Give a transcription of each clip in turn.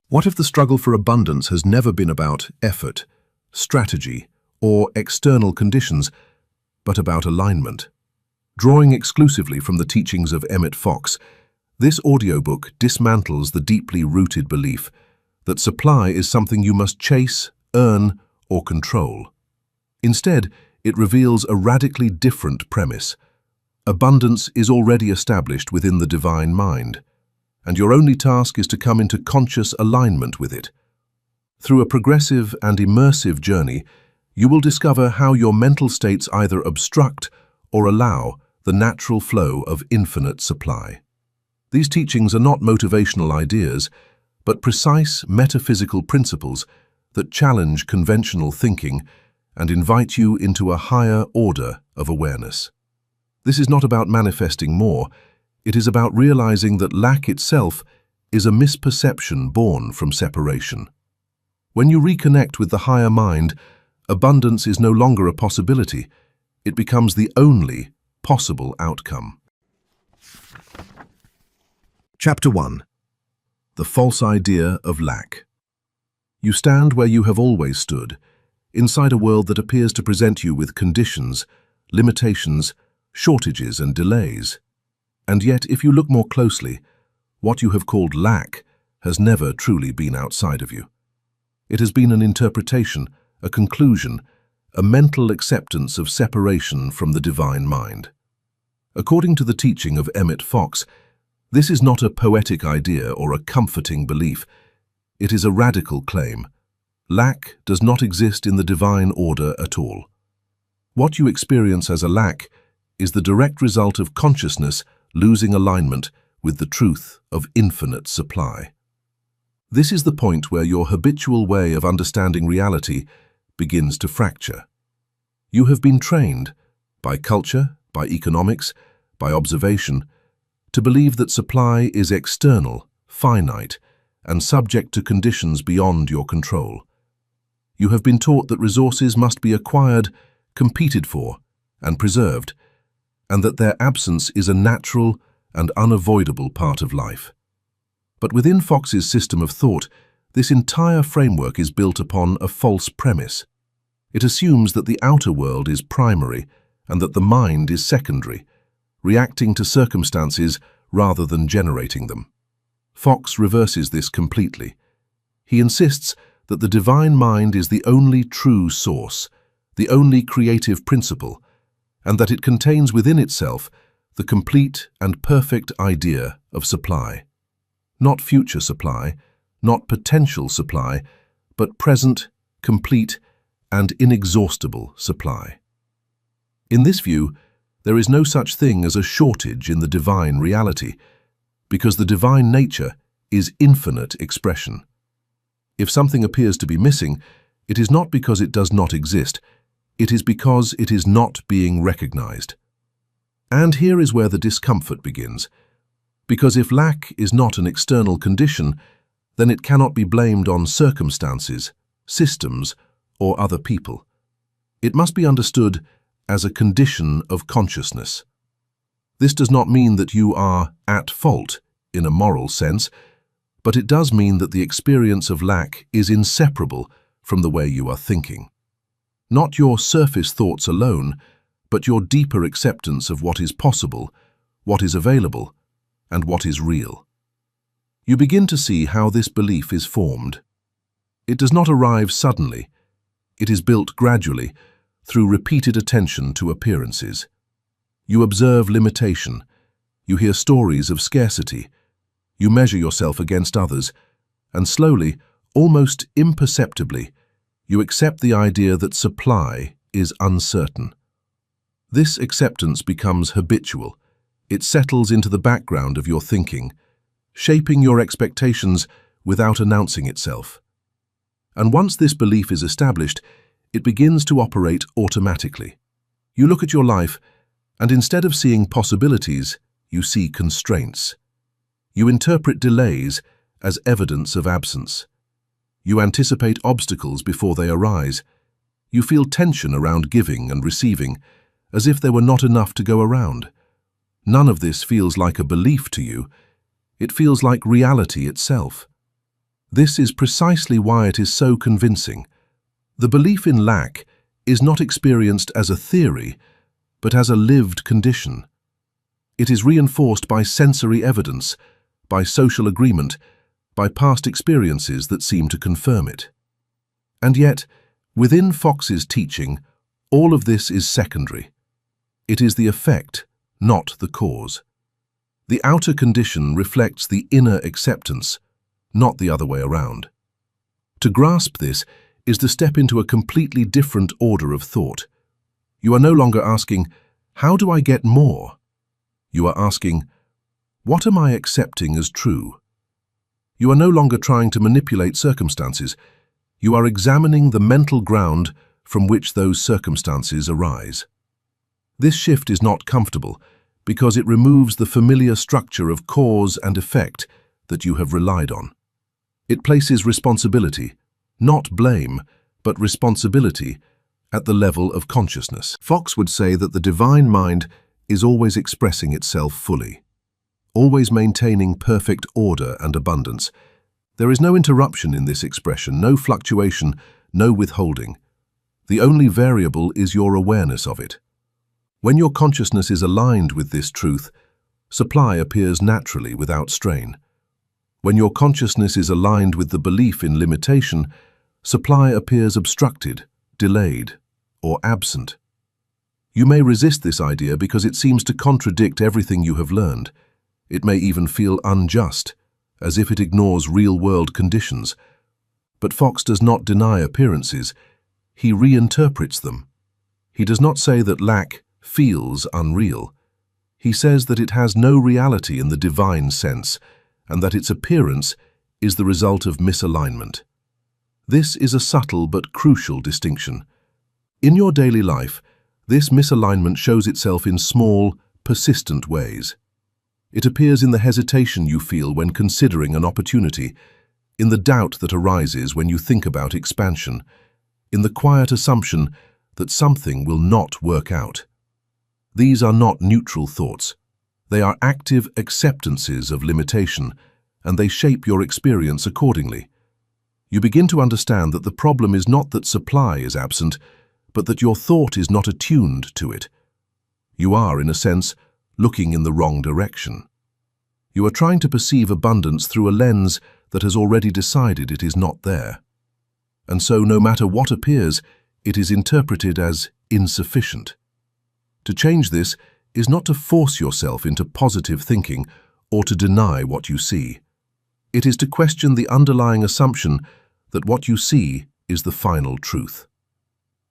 What if the struggle for abundance has never been about effort, strategy, or external conditions, but about alignment? Drawing exclusively from the teachings of Emmet, this audiobook dismantles the deeply rooted belief that supply is something you must chase, earn, or control. Instead, it reveals a radically different premise. Abundance is already established within the divine mind, and your only task is to come into conscious alignment with it. Through a progressive and immersive journey, you will discover how your mental states either obstruct or allow the natural flow of infinite supply. These teachings are not motivational ideas, but precise metaphysical principles that challenge conventional thinking and invite you into a higher order of awareness. This is not about manifesting more, it is about realizing that lack itself is a misperception born from separation. When you reconnect with the higher mind, abundance is no longer a possibility, it becomes the only possible outcome. Chapter 1. The False Idea of Lack. You stand where you have always stood, inside a world that appears to present you with conditions, limitations, shortages and delays. And yet, if you look more closely, what you have called lack has never truly been outside of you. It has been an interpretation, a conclusion, a mental acceptance of separation from the divine mind. According to the teaching of Emmet, this is not a poetic idea or a comforting belief. It is a radical claim. Lack does not exist in the divine order at all. What you experience as a lack is the direct result of consciousness losing alignment with the truth of infinite supply. This is the point where your habitual way of understanding reality begins to fracture. You have been trained, by culture, by economics, by observation, to believe that supply is external, finite, and subject to conditions beyond your control. You have been taught that resources must be acquired, competed for, and preserved, and that their absence is a natural and unavoidable part of life. But within Fox's system of thought, this entire framework is built upon a false premise. It assumes that the outer world is primary and that the mind is secondary, reacting to circumstances rather than generating them. Fox reverses this completely. He insists that the divine mind is the only true source, the only creative principle, and that it contains within itself the complete and perfect idea of supply. Not future supply, not potential supply, but present, complete, and inexhaustible supply. In this view, there is no such thing as a shortage in the divine reality, because the divine nature is infinite expression. If something appears to be missing, it is not because it does not exist, it is because it is not being recognized. And here is where the discomfort begins, because if lack is not an external condition, then it cannot be blamed on circumstances, systems, or other people. It must be understood as a condition of consciousness. This does not mean that you are at fault in a moral sense, but it does mean that the experience of lack is inseparable from the way you are thinking. Not your surface thoughts alone, but your deeper acceptance of what is possible, what is available, and what is real. You begin to see how this belief is formed. It does not arrive suddenly. It is built gradually, through repeated attention to appearances. You observe limitation, you hear stories of scarcity, you measure yourself against others, and slowly, almost imperceptibly, you accept the idea that supply is uncertain. This acceptance becomes habitual. It settles into the background of your thinking, shaping your expectations without announcing itself. And once this belief is established, it begins to operate automatically. You look at your life, and instead of seeing possibilities, you see constraints. You interpret delays as evidence of absence. You anticipate obstacles before they arise. You feel tension around giving and receiving, as if there were not enough to go around. None of this feels like a belief to you. It feels like reality itself. This is precisely why it is so convincing. The belief in lack is not experienced as a theory, but as a lived condition. It is reinforced by sensory evidence, by social agreement, by past experiences that seem to confirm it. And yet, within Fox's teaching, all of this is secondary. It is the effect, not the cause. The outer condition reflects the inner acceptance, not the other way around. To grasp this is to step into a completely different order of thought. You are no longer asking, how do I get more? You are asking, what am I accepting as true? You are no longer trying to manipulate circumstances. You are examining the mental ground from which those circumstances arise. This shift is not comfortable because it removes the familiar structure of cause and effect that you have relied on. It places responsibility, not blame, but responsibility, at the level of consciousness. Fox would say that the divine mind is always expressing itself fully, always maintaining perfect order and abundance. There is no interruption in this expression, no fluctuation, no withholding. The only variable is your awareness of it. When your consciousness is aligned with this truth, supply appears naturally without strain. When your consciousness is aligned with the belief in limitation, supply appears obstructed, delayed, or absent. You may resist this idea because it seems to contradict everything you have learned. It may even feel unjust, as if it ignores real-world conditions. But Fox does not deny appearances. He reinterprets them. He does not say that lack feels unreal. He says that it has no reality in the divine sense, and that its appearance is the result of misalignment. This is a subtle but crucial distinction. In your daily life, this misalignment shows itself in small, persistent ways. It appears in the hesitation you feel when considering an opportunity, in the doubt that arises when you think about expansion, in the quiet assumption that something will not work out. These are not neutral thoughts. They are active acceptances of limitation, and they shape your experience accordingly. You begin to understand that the problem is not that supply is absent, but that your thought is not attuned to it. You are, in a sense, looking in the wrong direction. You are trying to perceive abundance through a lens that has already decided it is not there. And so, no matter what appears, it is interpreted as insufficient. To change this is not to force yourself into positive thinking or to deny what you see. It is to question the underlying assumption that what you see is the final truth.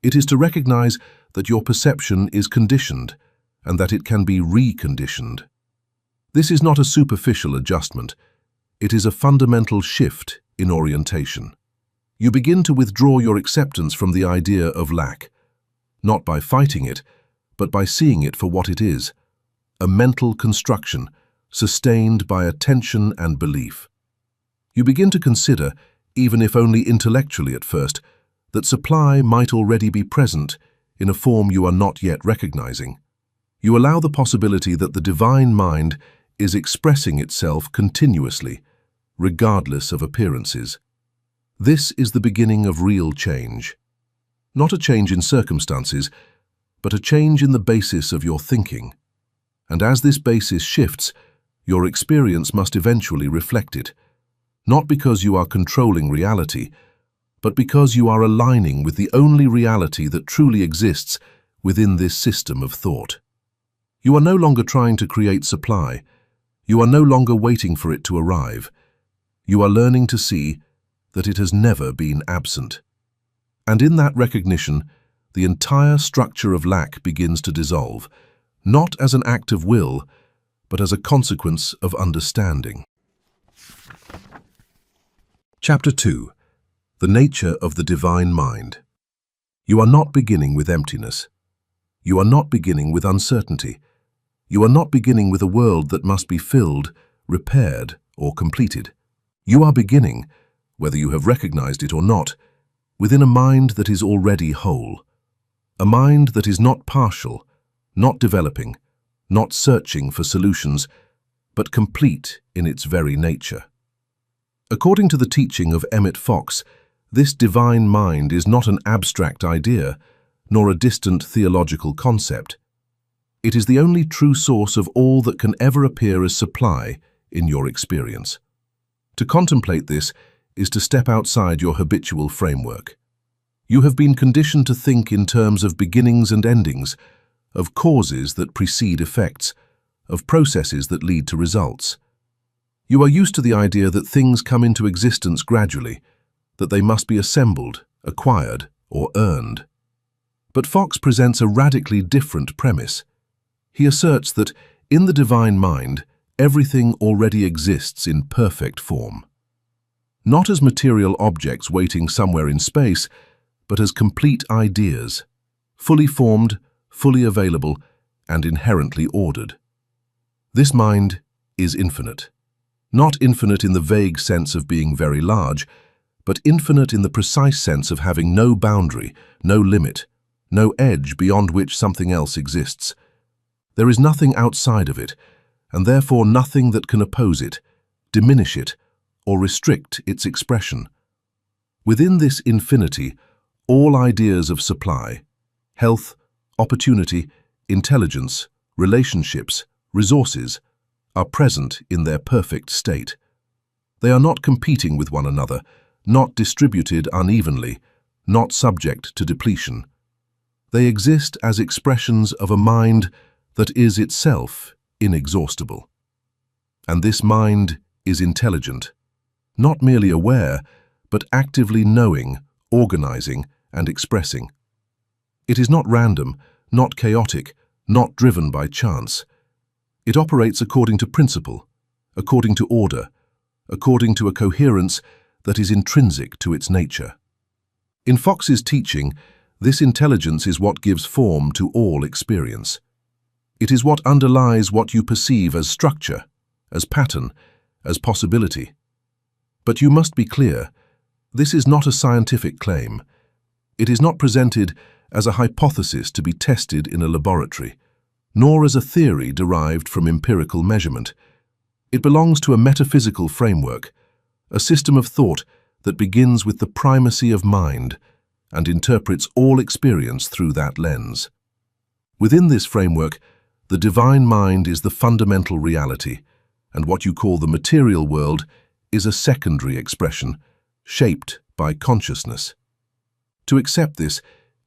It is to recognize that your perception is conditioned and that it can be reconditioned. This is not a superficial adjustment. It is a fundamental shift in orientation. You begin to withdraw your acceptance from the idea of lack, not by fighting it, but by seeing it for what it is, a mental construction sustained by attention and belief. You begin to consider, even if only intellectually at first, that supply might already be present in a form you are not yet recognizing. You allow the possibility that the divine mind is expressing itself continuously, regardless of appearances. This is the beginning of real change. Not a change in circumstances, but a change in the basis of your thinking. And as this basis shifts, your experience must eventually reflect it, not because you are controlling reality, but because you are aligning with the only reality that truly exists within this system of thought. You are no longer trying to create supply. You are no longer waiting for it to arrive. You are learning to see that it has never been absent. And in that recognition, the entire structure of lack begins to dissolve, not as an act of will, but as a consequence of understanding. Chapter 2. The Nature of the Divine Mind. You are not beginning with emptiness. You are not beginning with uncertainty. You are not beginning with a world that must be filled, repaired, or completed. You are beginning, whether you have recognized it or not, within a mind that is already whole. A mind that is not partial, not developing, not searching for solutions, but complete in its very nature. According to the teaching of Emmet Fox, this divine mind is not an abstract idea, nor a distant theological concept. It is the only true source of all that can ever appear as supply in your experience. To contemplate this is to step outside your habitual framework. You have been conditioned to think in terms of beginnings and endings, of causes that precede effects, of processes that lead to results. You are used to the idea that things come into existence gradually, that they must be assembled, acquired, or earned. But Fox presents a radically different premise. He asserts that, in the divine mind, everything already exists in perfect form. Not as material objects waiting somewhere in space, but as complete ideas, fully formed, fully available, and inherently ordered. This mind is infinite. Not infinite in the vague sense of being very large, but infinite in the precise sense of having no boundary, no limit, no edge beyond which something else exists. There is nothing outside of it, and therefore nothing that can oppose it, diminish it, or restrict its expression. Within this infinity, all ideas of supply, health, opportunity, intelligence, relationships, resources, are present in their perfect state. They are not competing with one another, not distributed unevenly, not subject to depletion. They exist as expressions of a mind that is itself inexhaustible. And this mind is intelligent, not merely aware, but actively knowing, organizing, and expressing. It is not random, not chaotic, not driven by chance. It operates according to principle, according to order, according to a coherence that is intrinsic to its nature. In Fox's teaching, this intelligence is what gives form to all experience. It is what underlies what you perceive as structure, as pattern, as possibility. But you must be clear, this is not a scientific claim. It is not presented as a hypothesis to be tested in a laboratory, nor as a theory derived from empirical measurement. It belongs to a metaphysical framework, a system of thought that begins with the primacy of mind and interprets all experience through that lens. Within this framework, the divine mind is the fundamental reality, and what you call the material world is a secondary expression, shaped by consciousness. To accept this,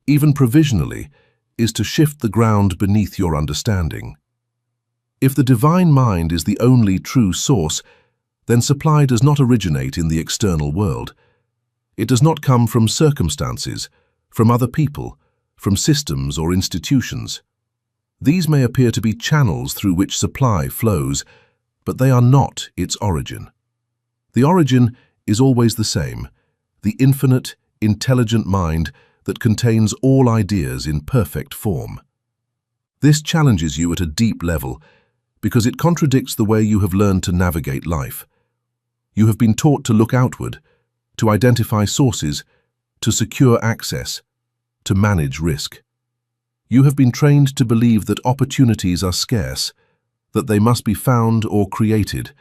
even provisionally, is to shift the ground beneath your understanding. If the divine mind is the only true source, then supply does not originate in the external world. It does not come from circumstances, from other people, from systems or institutions. These may appear to be channels through which supply flows, but they are not its origin. The origin is always the same, the infinite, intelligent mind that contains all ideas in perfect form. This challenges you at a deep level because it contradicts the way you have learned to navigate life. You have been taught to look outward, to identify sources, to secure access, to manage risk. You have been trained to believe that opportunities are scarce, that they must be found or created,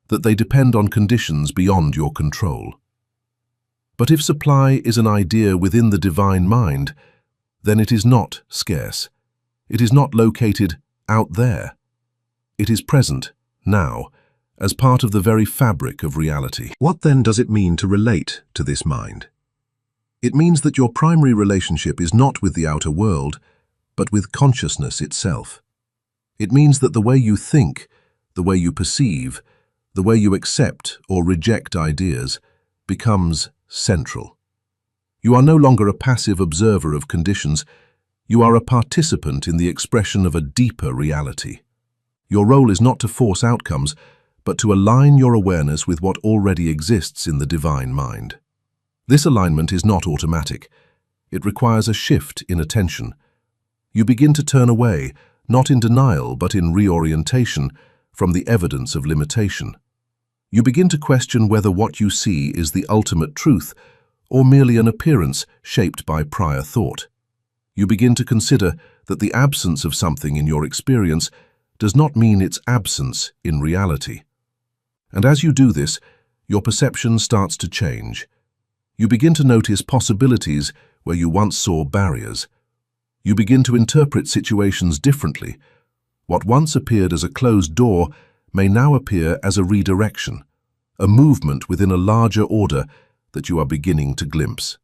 that they depend on conditions beyond your control. But if supply is an idea within the divine mind, then it is not scarce. It is not located out there. It is present, now, as part of the very fabric of reality. What then does it mean to relate to this mind? It means that your primary relationship is not with the outer world, but with consciousness itself. It means that the way you think, the way you perceive, the way you accept or reject ideas, becomes central. You are no longer a passive observer of conditions, you are a participant in the expression of a deeper reality. Your role is not to force outcomes, but to align your awareness with what already exists in the divine mind. This alignment is not automatic. It requires a shift in attention. You begin to turn away, not in denial but in reorientation, from the evidence of limitation. You begin to question whether what you see is the ultimate truth or merely an appearance shaped by prior thought. You begin to consider that the absence of something in your experience does not mean its absence in reality. And as you do this, your perception starts to change. You begin to notice possibilities where you once saw barriers. You begin to interpret situations differently. What once appeared as a closed door may now appear as a redirection, a movement within a larger order that you are beginning to glimpse.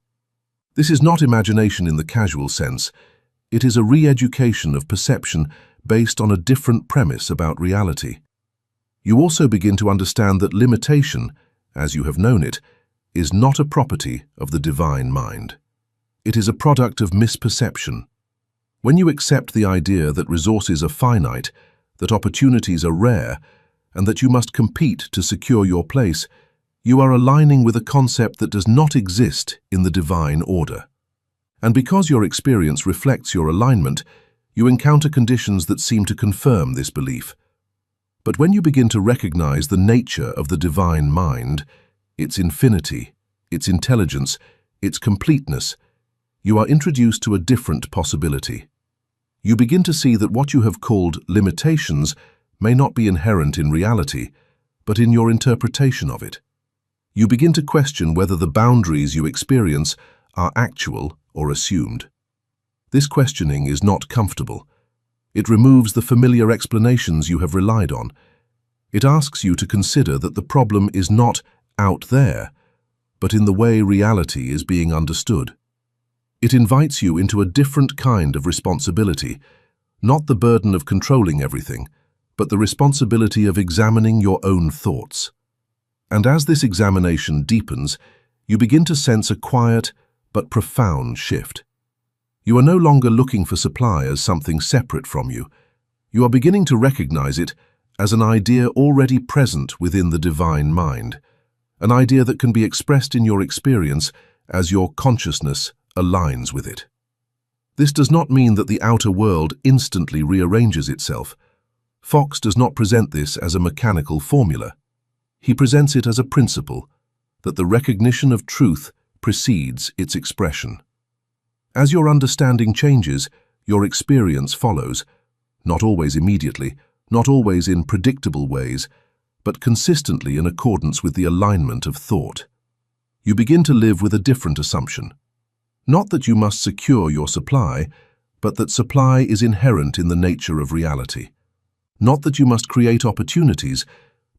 This is not imagination in the casual sense. It is a re-education of perception based on a different premise about reality. You also begin to understand that limitation, as you have known it, is not a property of the divine mind. It is a product of misperception. When you accept the idea that resources are finite, that opportunities are rare, and that you must compete to secure your place, you are aligning with a concept that does not exist in the divine order. And because your experience reflects your alignment, you encounter conditions that seem to confirm this belief. But when you begin to recognize the nature of the divine mind, its infinity, its intelligence, its completeness, you are introduced to a different possibility. You begin to see that what you have called limitations may not be inherent in reality, but in your interpretation of it. You begin to question whether the boundaries you experience are actual or assumed. This questioning is not comfortable. It removes the familiar explanations you have relied on. It asks you to consider that the problem is not out there, but in the way reality is being understood. It invites you into a different kind of responsibility, not the burden of controlling everything, but the responsibility of examining your own thoughts. And as this examination deepens, you begin to sense a quiet but profound shift. You are no longer looking for supply as something separate from you. You are beginning to recognize it as an idea already present within the divine mind, an idea that can be expressed in your experience as your consciousness aligns with it. This does not mean that the outer world instantly rearranges itself. Fox does not present this as a mechanical formula. He presents it as a principle, that the recognition of truth precedes its expression. As your understanding changes, your experience follows, not always immediately, not always in predictable ways, but consistently in accordance with the alignment of thought. You begin to live with a different assumption. Not that you must secure your supply, but that supply is inherent in the nature of reality. Not that you must create opportunities,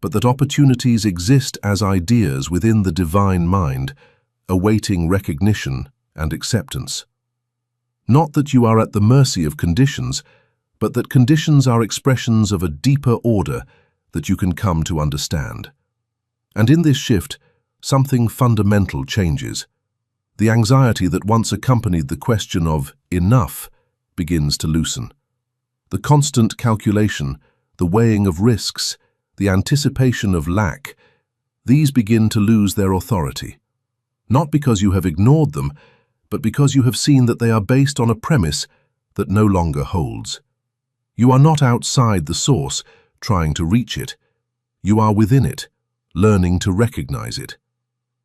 but that opportunities exist as ideas within the divine mind, awaiting recognition and acceptance. Not that you are at the mercy of conditions, but that conditions are expressions of a deeper order that you can come to understand. And in this shift, something fundamental changes. The anxiety that once accompanied the question of enough begins to loosen. The constant calculation, the weighing of risks, the anticipation of lack, these begin to lose their authority. Not because you have ignored them, but because you have seen that they are based on a premise that no longer holds. You are not outside the source, trying to reach it. You are within it, learning to recognize it.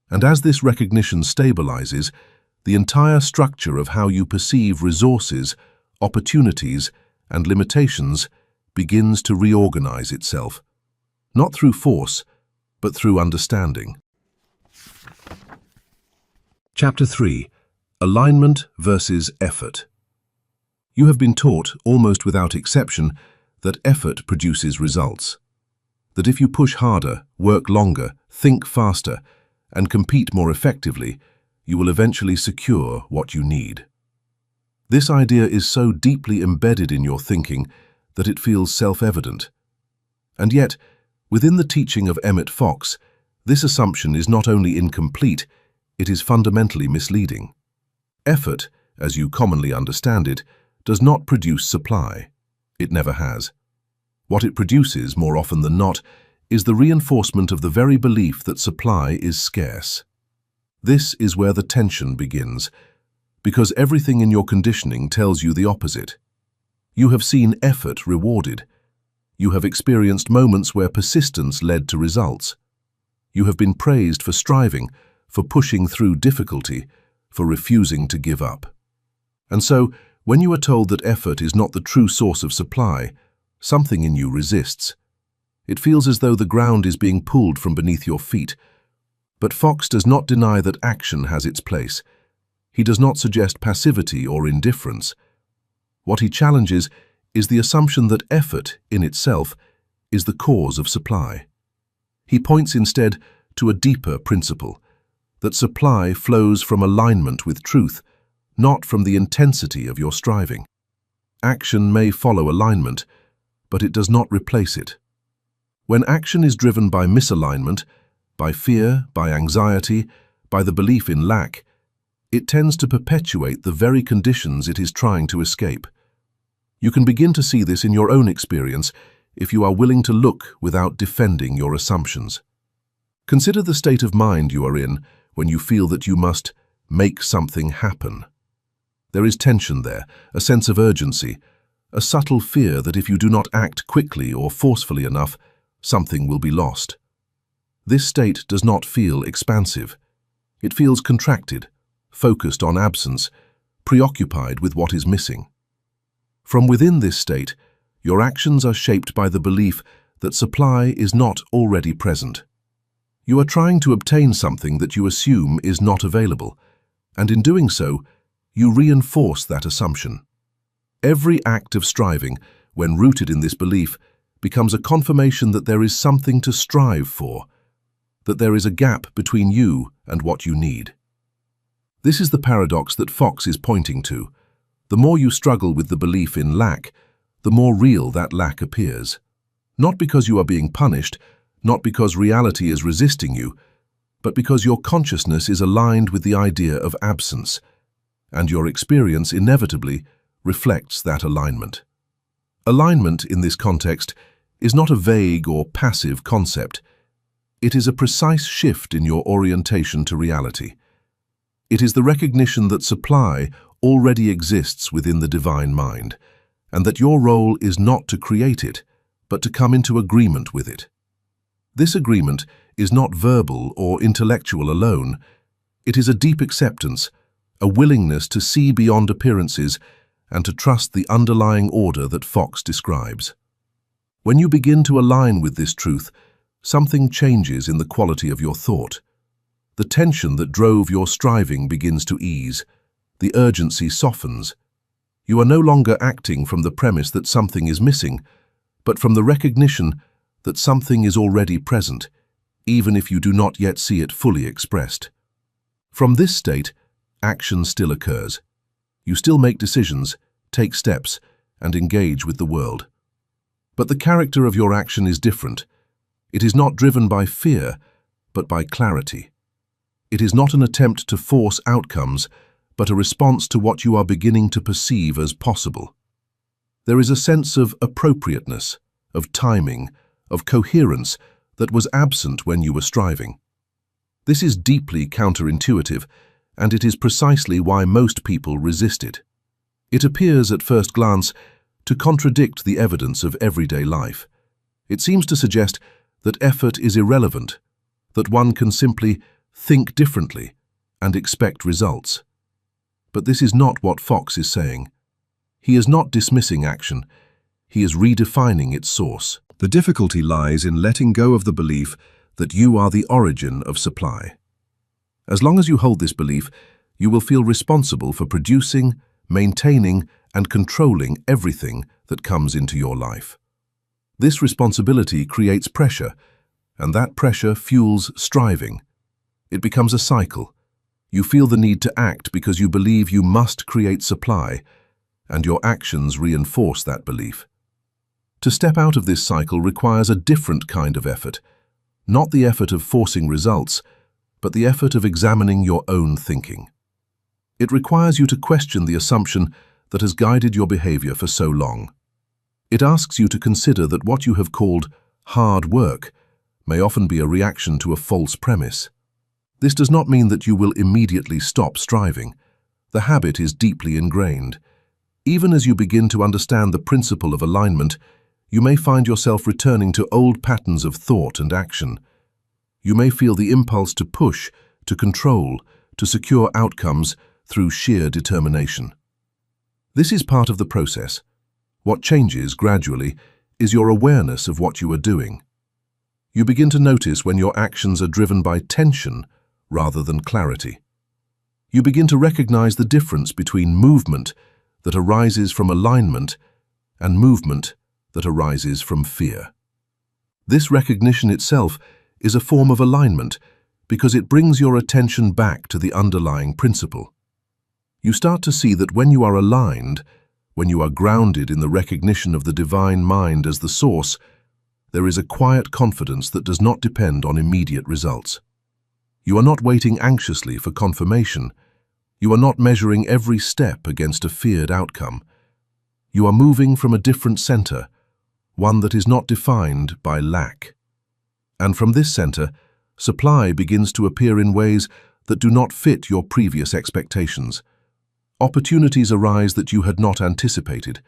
And as this recognition stabilizes, the entire structure of how you perceive resources, opportunities, and limitations begins to reorganize itself, not through force, but through understanding. Chapter 3. Alignment versus effort. You have been taught, almost without exception, that effort produces results. That if you push harder, work longer, think faster, and compete more effectively, you will eventually secure what you need. This idea is so deeply embedded in your thinking that it feels self-evident. And yet, within the teaching of Emmet Fox, this assumption is not only incomplete, it is fundamentally misleading. Effort, as you commonly understand it, does not produce supply. It never has. What it produces, more often than not, is the reinforcement of the very belief that supply is scarce. This is where the tension begins, because everything in your conditioning tells you the opposite. You have seen effort rewarded. You have experienced moments where persistence led to results. You have been praised for striving, for pushing through difficulty, for refusing to give up. And so, when you are told that effort is not the true source of supply, something in you resists. It feels as though the ground is being pulled from beneath your feet, But Fox does not deny that action has its place. He does not suggest passivity or indifference. What he challenges is the assumption that effort, in itself, is the cause of supply. He points instead to a deeper principle, that supply flows from alignment with truth, not from the intensity of your striving. Action may follow alignment, but it does not replace it. When action is driven by misalignment, by fear, by anxiety, by the belief in lack, it tends to perpetuate the very conditions it is trying to escape. You can begin to see this in your own experience if you are willing to look without defending your assumptions. Consider the state of mind you are in when you feel that you must make something happen. There is tension there, a sense of urgency, a subtle fear that if you do not act quickly or forcefully enough, something will be lost. This state does not feel expansive. It feels contracted, focused on absence, preoccupied with what is missing. From within this state, your actions are shaped by the belief that supply is not already present. You are trying to obtain something that you assume is not available, and in doing so, you reinforce that assumption. Every act of striving, when rooted in this belief, becomes a confirmation that there is something to strive for, that there is a gap between you and what you need. This is the paradox that Fox is pointing to. The more you struggle with the belief in lack, the more real that lack appears. Not because you are being punished, not because reality is resisting you, but because your consciousness is aligned with the idea of absence, and your experience inevitably reflects that alignment. Alignment, in this context, is not a vague or passive concept. It is a precise shift in your orientation to reality. It is the recognition that supply already exists within the divine mind, and that your role is not to create it, but to come into agreement with it. This agreement is not verbal or intellectual alone. It is a deep acceptance, a willingness to see beyond appearances and to trust the underlying order that Fox describes. When you begin to align with this truth, something changes in the quality of your thought. The tension that drove your striving begins to ease. The urgency softens. You are no longer acting from the premise that something is missing, but from the recognition that something is already present, even if you do not yet see it fully expressed. From this state, action still occurs. You still make decisions, take steps, and engage with the world. But the character of your action is different. It is not driven by fear, but by clarity. It is not an attempt to force outcomes, but a response to what you are beginning to perceive as possible. There is a sense of appropriateness, of timing, of coherence that was absent when you were striving. This is deeply counterintuitive, and it is precisely why most people resist it. It appears at first glance to contradict the evidence of everyday life. It seems to suggest that effort is irrelevant, that one can simply think differently and expect results. But this is not what Fox is saying. He is not dismissing action. He is redefining its source. The difficulty lies in letting go of the belief that you are the origin of supply. As long as you hold this belief, you will feel responsible for producing, maintaining, and controlling everything that comes into your life. This responsibility creates pressure, and that pressure fuels striving. It becomes a cycle. You feel the need to act because you believe you must create supply, and your actions reinforce that belief. To step out of this cycle requires a different kind of effort, not the effort of forcing results, but the effort of examining your own thinking. It requires you to question the assumption that has guided your behavior for so long. It asks you to consider that what you have called hard work may often be a reaction to a false premise. This does not mean that you will immediately stop striving. The habit is deeply ingrained. Even as you begin to understand the principle of alignment, you may find yourself returning to old patterns of thought and action. You may feel the impulse to push, to control, to secure outcomes through sheer determination. This is part of the process. What changes gradually is your awareness of what you are doing. You begin to notice when your actions are driven by tension rather than clarity. You begin to recognize the difference between movement that arises from alignment and movement that arises from fear. This recognition itself is a form of alignment because it brings your attention back to the underlying principle. You start to see that when you are aligned, when you are grounded in the recognition of the divine mind as the source, there is a quiet confidence that does not depend on immediate results. You are not waiting anxiously for confirmation. You are not measuring every step against a feared outcome. You are moving from a different center, one that is not defined by lack. And from this center, supply begins to appear in ways that do not fit your previous expectations. Opportunities arise that you had not anticipated.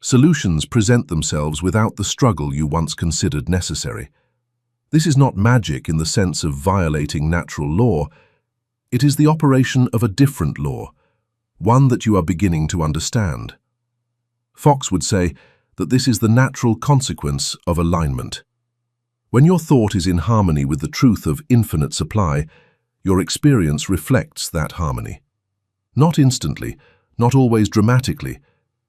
Solutions present themselves without the struggle you once considered necessary. This is not magic in the sense of violating natural law. It is the operation of a different law, one that you are beginning to understand. Fox would say that this is the natural consequence of alignment. When your thought is in harmony with the truth of infinite supply, your experience reflects that harmony. Not instantly, not always dramatically,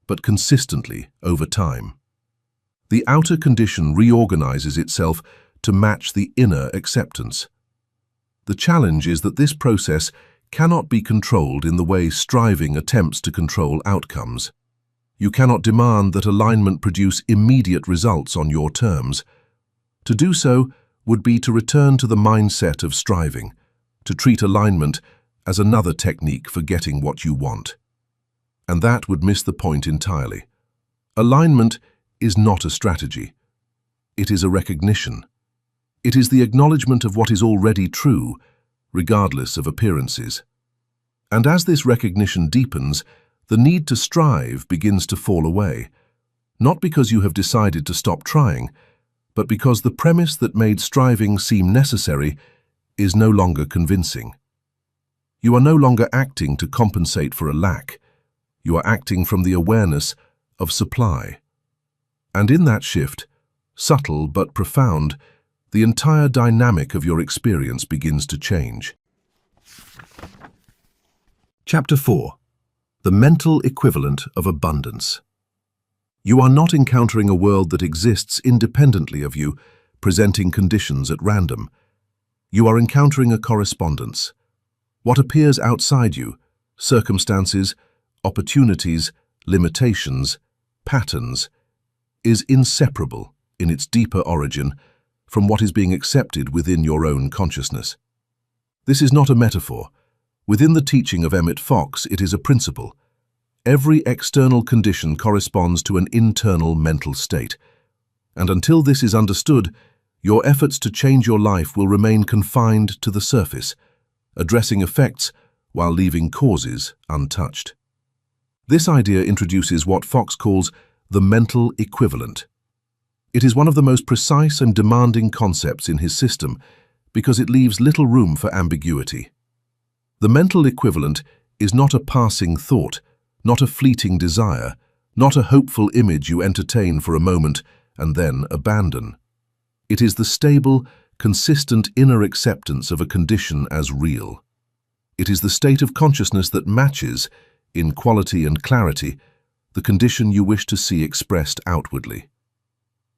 but consistently over time. The outer condition reorganizes itself to match the inner acceptance. The challenge is that this process cannot be controlled in the way striving attempts to control outcomes. You cannot demand that alignment produce immediate results on your terms. To do so would be to return to the mindset of striving, to treat alignment as another technique for getting what you want. And that would miss the point entirely. Alignment is not a strategy. It is a recognition. It is the acknowledgement of what is already true, regardless of appearances. And as this recognition deepens, the need to strive begins to fall away, not because you have decided to stop trying, but because the premise that made striving seem necessary is no longer convincing. You are no longer acting to compensate for a lack. You are acting from the awareness of supply. And in that shift, subtle but profound, the entire dynamic of your experience begins to change. Chapter 4. The mental equivalent of abundance. You are not encountering a world that exists independently of you, presenting conditions at random. You are encountering a correspondence. What appears outside you, circumstances, opportunities, limitations, patterns, is inseparable in its deeper origin from what is being accepted within your own consciousness. This is not a metaphor. Within the teaching of Emmet Fox, it is a principle. Every external condition corresponds to an internal mental state. And until this is understood, your efforts to change your life will remain confined to the surface, addressing effects while leaving causes untouched. This idea introduces what Fox calls the mental equivalent. It is one of the most precise and demanding concepts in his system because it leaves little room for ambiguity. The mental equivalent is not a passing thought, not a fleeting desire, not a hopeful image you entertain for a moment and then abandon. It is the stable, consistent inner acceptance of a condition as real. It is the state of consciousness that matches, in quality and clarity, the condition you wish to see expressed outwardly.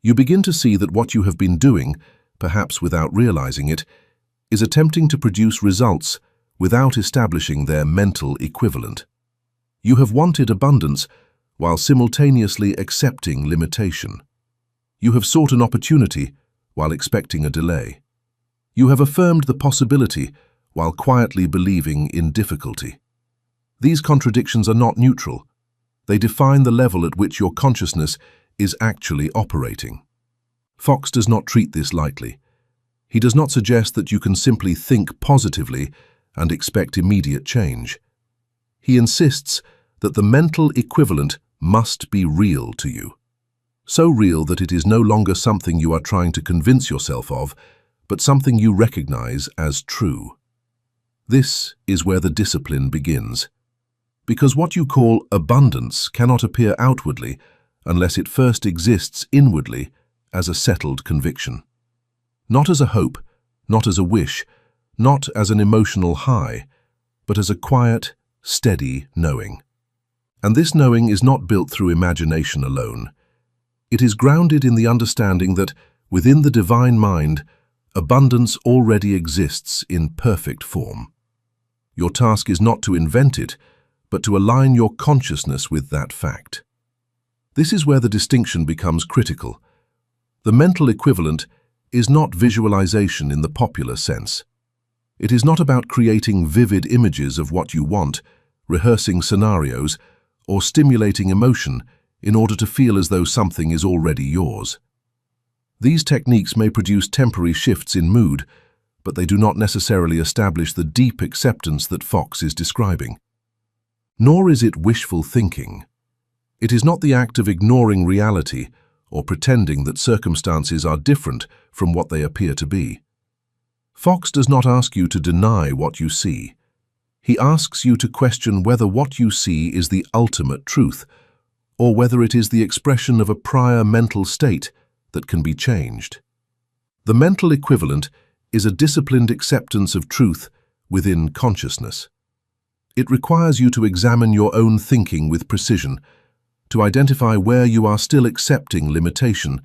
You begin to see that what you have been doing, perhaps without realizing it, is attempting to produce results without establishing their mental equivalent. You have wanted abundance while simultaneously accepting limitation. You have sought an opportunity while expecting a delay. You have affirmed the possibility while quietly believing in difficulty. These contradictions are not neutral. They define the level at which your consciousness is actually operating. Fox does not treat this lightly. He does not suggest that you can simply think positively and expect immediate change. He insists that the mental equivalent must be real to you. So real that it is no longer something you are trying to convince yourself of, but something you recognize as true. This is where the discipline begins. Because what you call abundance cannot appear outwardly unless it first exists inwardly as a settled conviction. not as a hope, not as a wish, not as an emotional high, but as a quiet, steady knowing. And this knowing is not built through imagination alone. It is grounded in the understanding that, within the divine mind, abundance already exists in perfect form. Your task is not to invent it, but to align your consciousness with that fact. This is where the distinction becomes critical. The mental equivalent is not visualization in the popular sense. It is not about creating vivid images of what you want, rehearsing scenarios, or stimulating emotion in order to feel as though something is already yours. These techniques may produce temporary shifts in mood, but they do not necessarily establish the deep acceptance that Fox is describing. Nor is it wishful thinking. It is not the act of ignoring reality or pretending that circumstances are different from what they appear to be. Fox does not ask you to deny what you see. He asks you to question whether what you see is the ultimate truth, or whether it is the expression of a prior mental state that can be changed. The mental equivalent is a disciplined acceptance of truth within consciousness. It requires you to examine your own thinking with precision, to identify where you are still accepting limitation,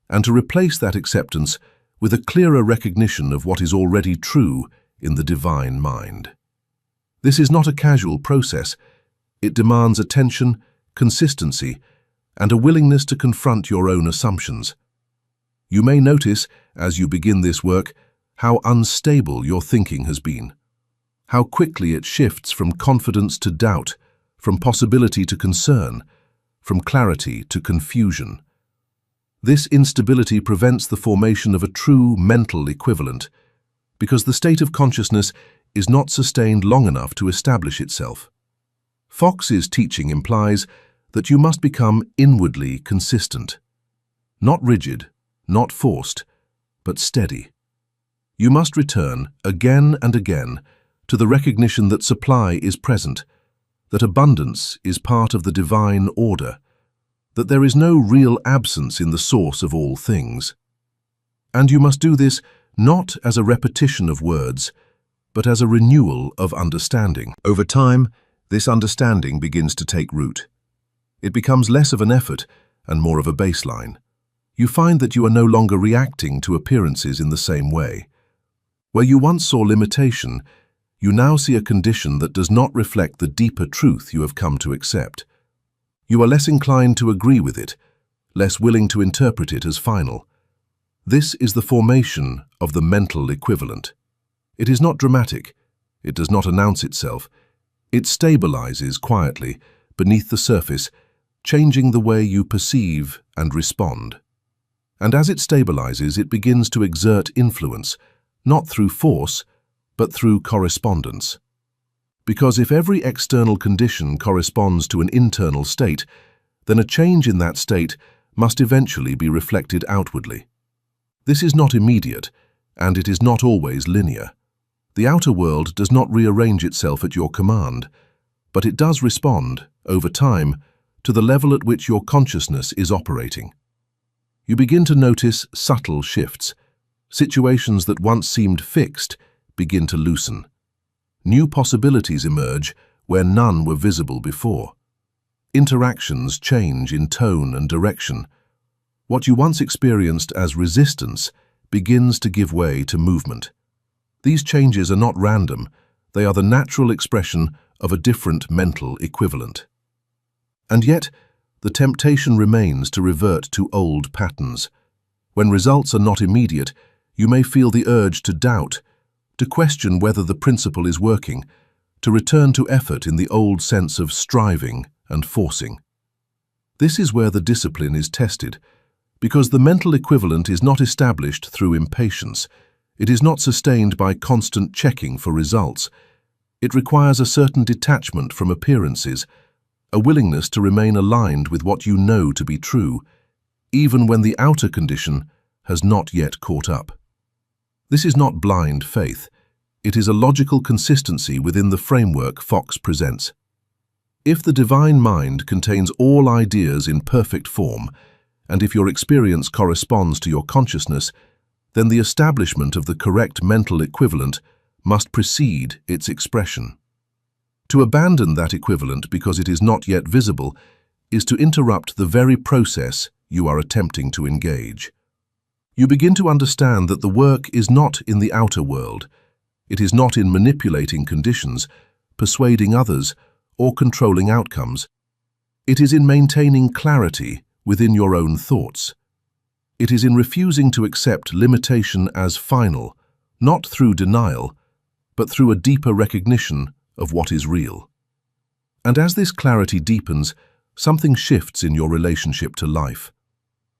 and to replace that acceptance with a clearer recognition of what is already true in the divine mind. This is not a casual process. It demands attention, consistency, and a willingness to confront your own assumptions. You may notice, as you begin this work, how unstable your thinking has been, how quickly it shifts from confidence to doubt, from possibility to concern, from clarity to confusion. This instability prevents the formation of a true mental equivalent, because the state of consciousness is not sustained long enough to establish itself. Fox's teaching implies that you must become inwardly consistent, not rigid, not forced, but steady. You must return again and again to the recognition that supply is present, that abundance is part of the divine order, that there is no real absence in the source of all things. And you must do this not as a repetition of words, but as a renewal of understanding. Over time, this understanding begins to take root. It becomes less of an effort and more of a baseline. You find that you are no longer reacting to appearances in the same way. Where you once saw limitation, you now see a condition that does not reflect the deeper truth you have come to accept. You are less inclined to agree with it, less willing to interpret it as final. This is the formation of the mental equivalent. It is not dramatic. It does not announce itself. It stabilizes quietly beneath the surface, changing the way you perceive and respond. And as it stabilizes, it begins to exert influence, not through force, but through correspondence. Because if every external condition corresponds to an internal state, then a change in that state must eventually be reflected outwardly. This is not immediate, and it is not always linear. The outer world does not rearrange itself at your command, but it does respond, over time, to the level at which your consciousness is operating. You begin to notice subtle shifts. Situations that once seemed fixed begin to loosen. New possibilities emerge where none were visible before. Interactions change in tone and direction. What you once experienced as resistance begins to give way to movement. These changes are not random. They are the natural expression of a different mental equivalent. And yet, the temptation remains to revert to old patterns. When results are not immediate, you may feel the urge to doubt, to question whether the principle is working, to return to effort in the old sense of striving and forcing. This is where the discipline is tested, because the mental equivalent is not established through impatience. It is not sustained by constant checking for results. It requires a certain detachment from appearances, a willingness to remain aligned with what you know to be true, even when the outer condition has not yet caught up. This is not blind faith. It is a logical consistency within the framework Fox presents. If the divine mind contains all ideas in perfect form, and if your experience corresponds to your consciousness, then the establishment of the correct mental equivalent must precede its expression. To abandon that equivalent because it is not yet visible is to interrupt the very process you are attempting to engage. You begin to understand that the work is not in the outer world. It is not in manipulating conditions, persuading others, or controlling outcomes. It is in maintaining clarity within your own thoughts. It is in refusing to accept limitation as final, not through denial, but through a deeper recognition of what is real. And as this clarity deepens, something shifts in your relationship to life.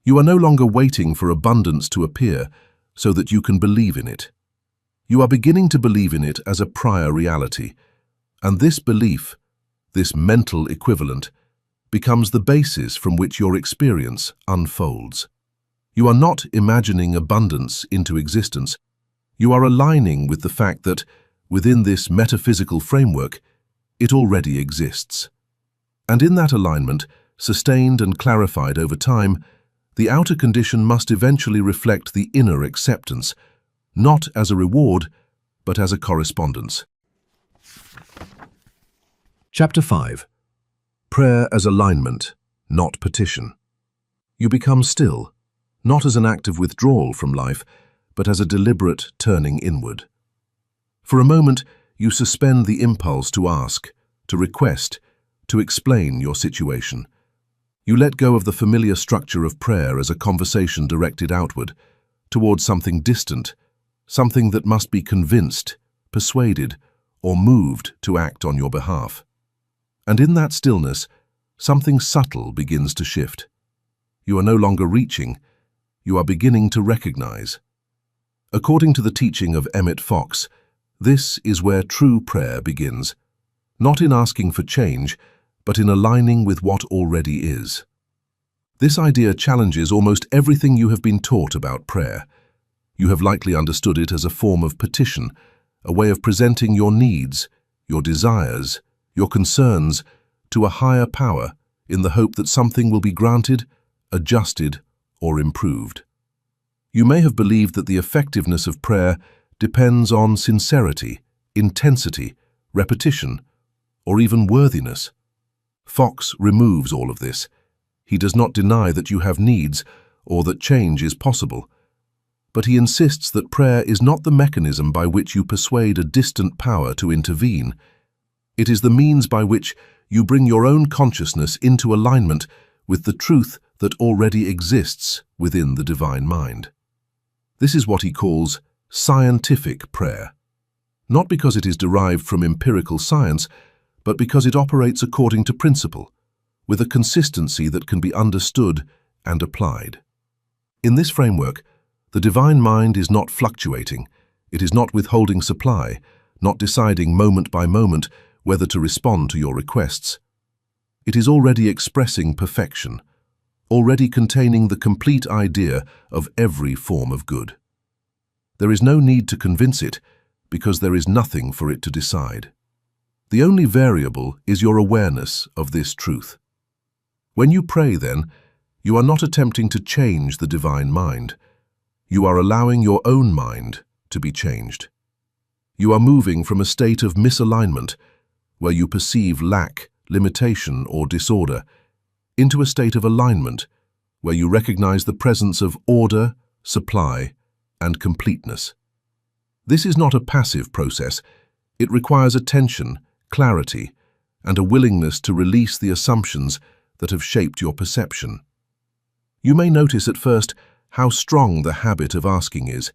You are no longer waiting for abundance to appear so that you can believe in it. You are beginning to believe in it as a prior reality, and this belief, this mental equivalent, becomes the basis from which your experience unfolds. You are not imagining abundance into existence. You are aligning with the fact that, within this metaphysical framework, it already exists. And in that alignment, sustained and clarified over time, the outer condition must eventually reflect the inner acceptance, not as a reward, but as a correspondence. Chapter 5. Prayer as alignment, not petition. You become still, not as an act of withdrawal from life, but as a deliberate turning inward. For a moment, you suspend the impulse to ask, to request, to explain your situation. You let go of the familiar structure of prayer as a conversation directed outward, towards something distant, something that must be convinced, persuaded, or moved to act on your behalf. And in that stillness, something subtle begins to shift. You are no longer reaching, you are beginning to recognize. According to the teaching of Emmet, this is where true prayer begins, not in asking for change, but in aligning with what already is. This idea challenges almost everything you have been taught about prayer. You have likely understood it as a form of petition, a way of presenting your needs, your desires, your concerns to a higher power in the hope that something will be granted, adjusted, or improved. You may have believed that the effectiveness of prayer depends on sincerity, intensity, repetition, or even worthiness. Fox removes all of this. He does not deny that you have needs or that change is possible, but he insists that prayer is not the mechanism by which you persuade a distant power to intervene. It is the means by which you bring your own consciousness into alignment with the truth that already exists within the divine mind. This is what he calls scientific prayer, not because it is derived from empirical science, but because it operates according to principle, with a consistency that can be understood and applied. In this framework, the divine mind is not fluctuating, it is not withholding supply, not deciding moment by moment whether to respond to your requests. It is already expressing perfection, already containing the complete idea of every form of good. There is no need to convince it, because there is nothing for it to decide. The only variable is your awareness of this truth. When you pray, then, you are not attempting to change the divine mind. You are allowing your own mind to be changed. You are moving from a state of misalignment, where you perceive lack, limitation, or disorder, into a state of alignment, where you recognize the presence of order, supply, and completeness. This is not a passive process. It requires attention, clarity, and a willingness to release the assumptions that have shaped your perception. You may notice at first how strong the habit of asking is.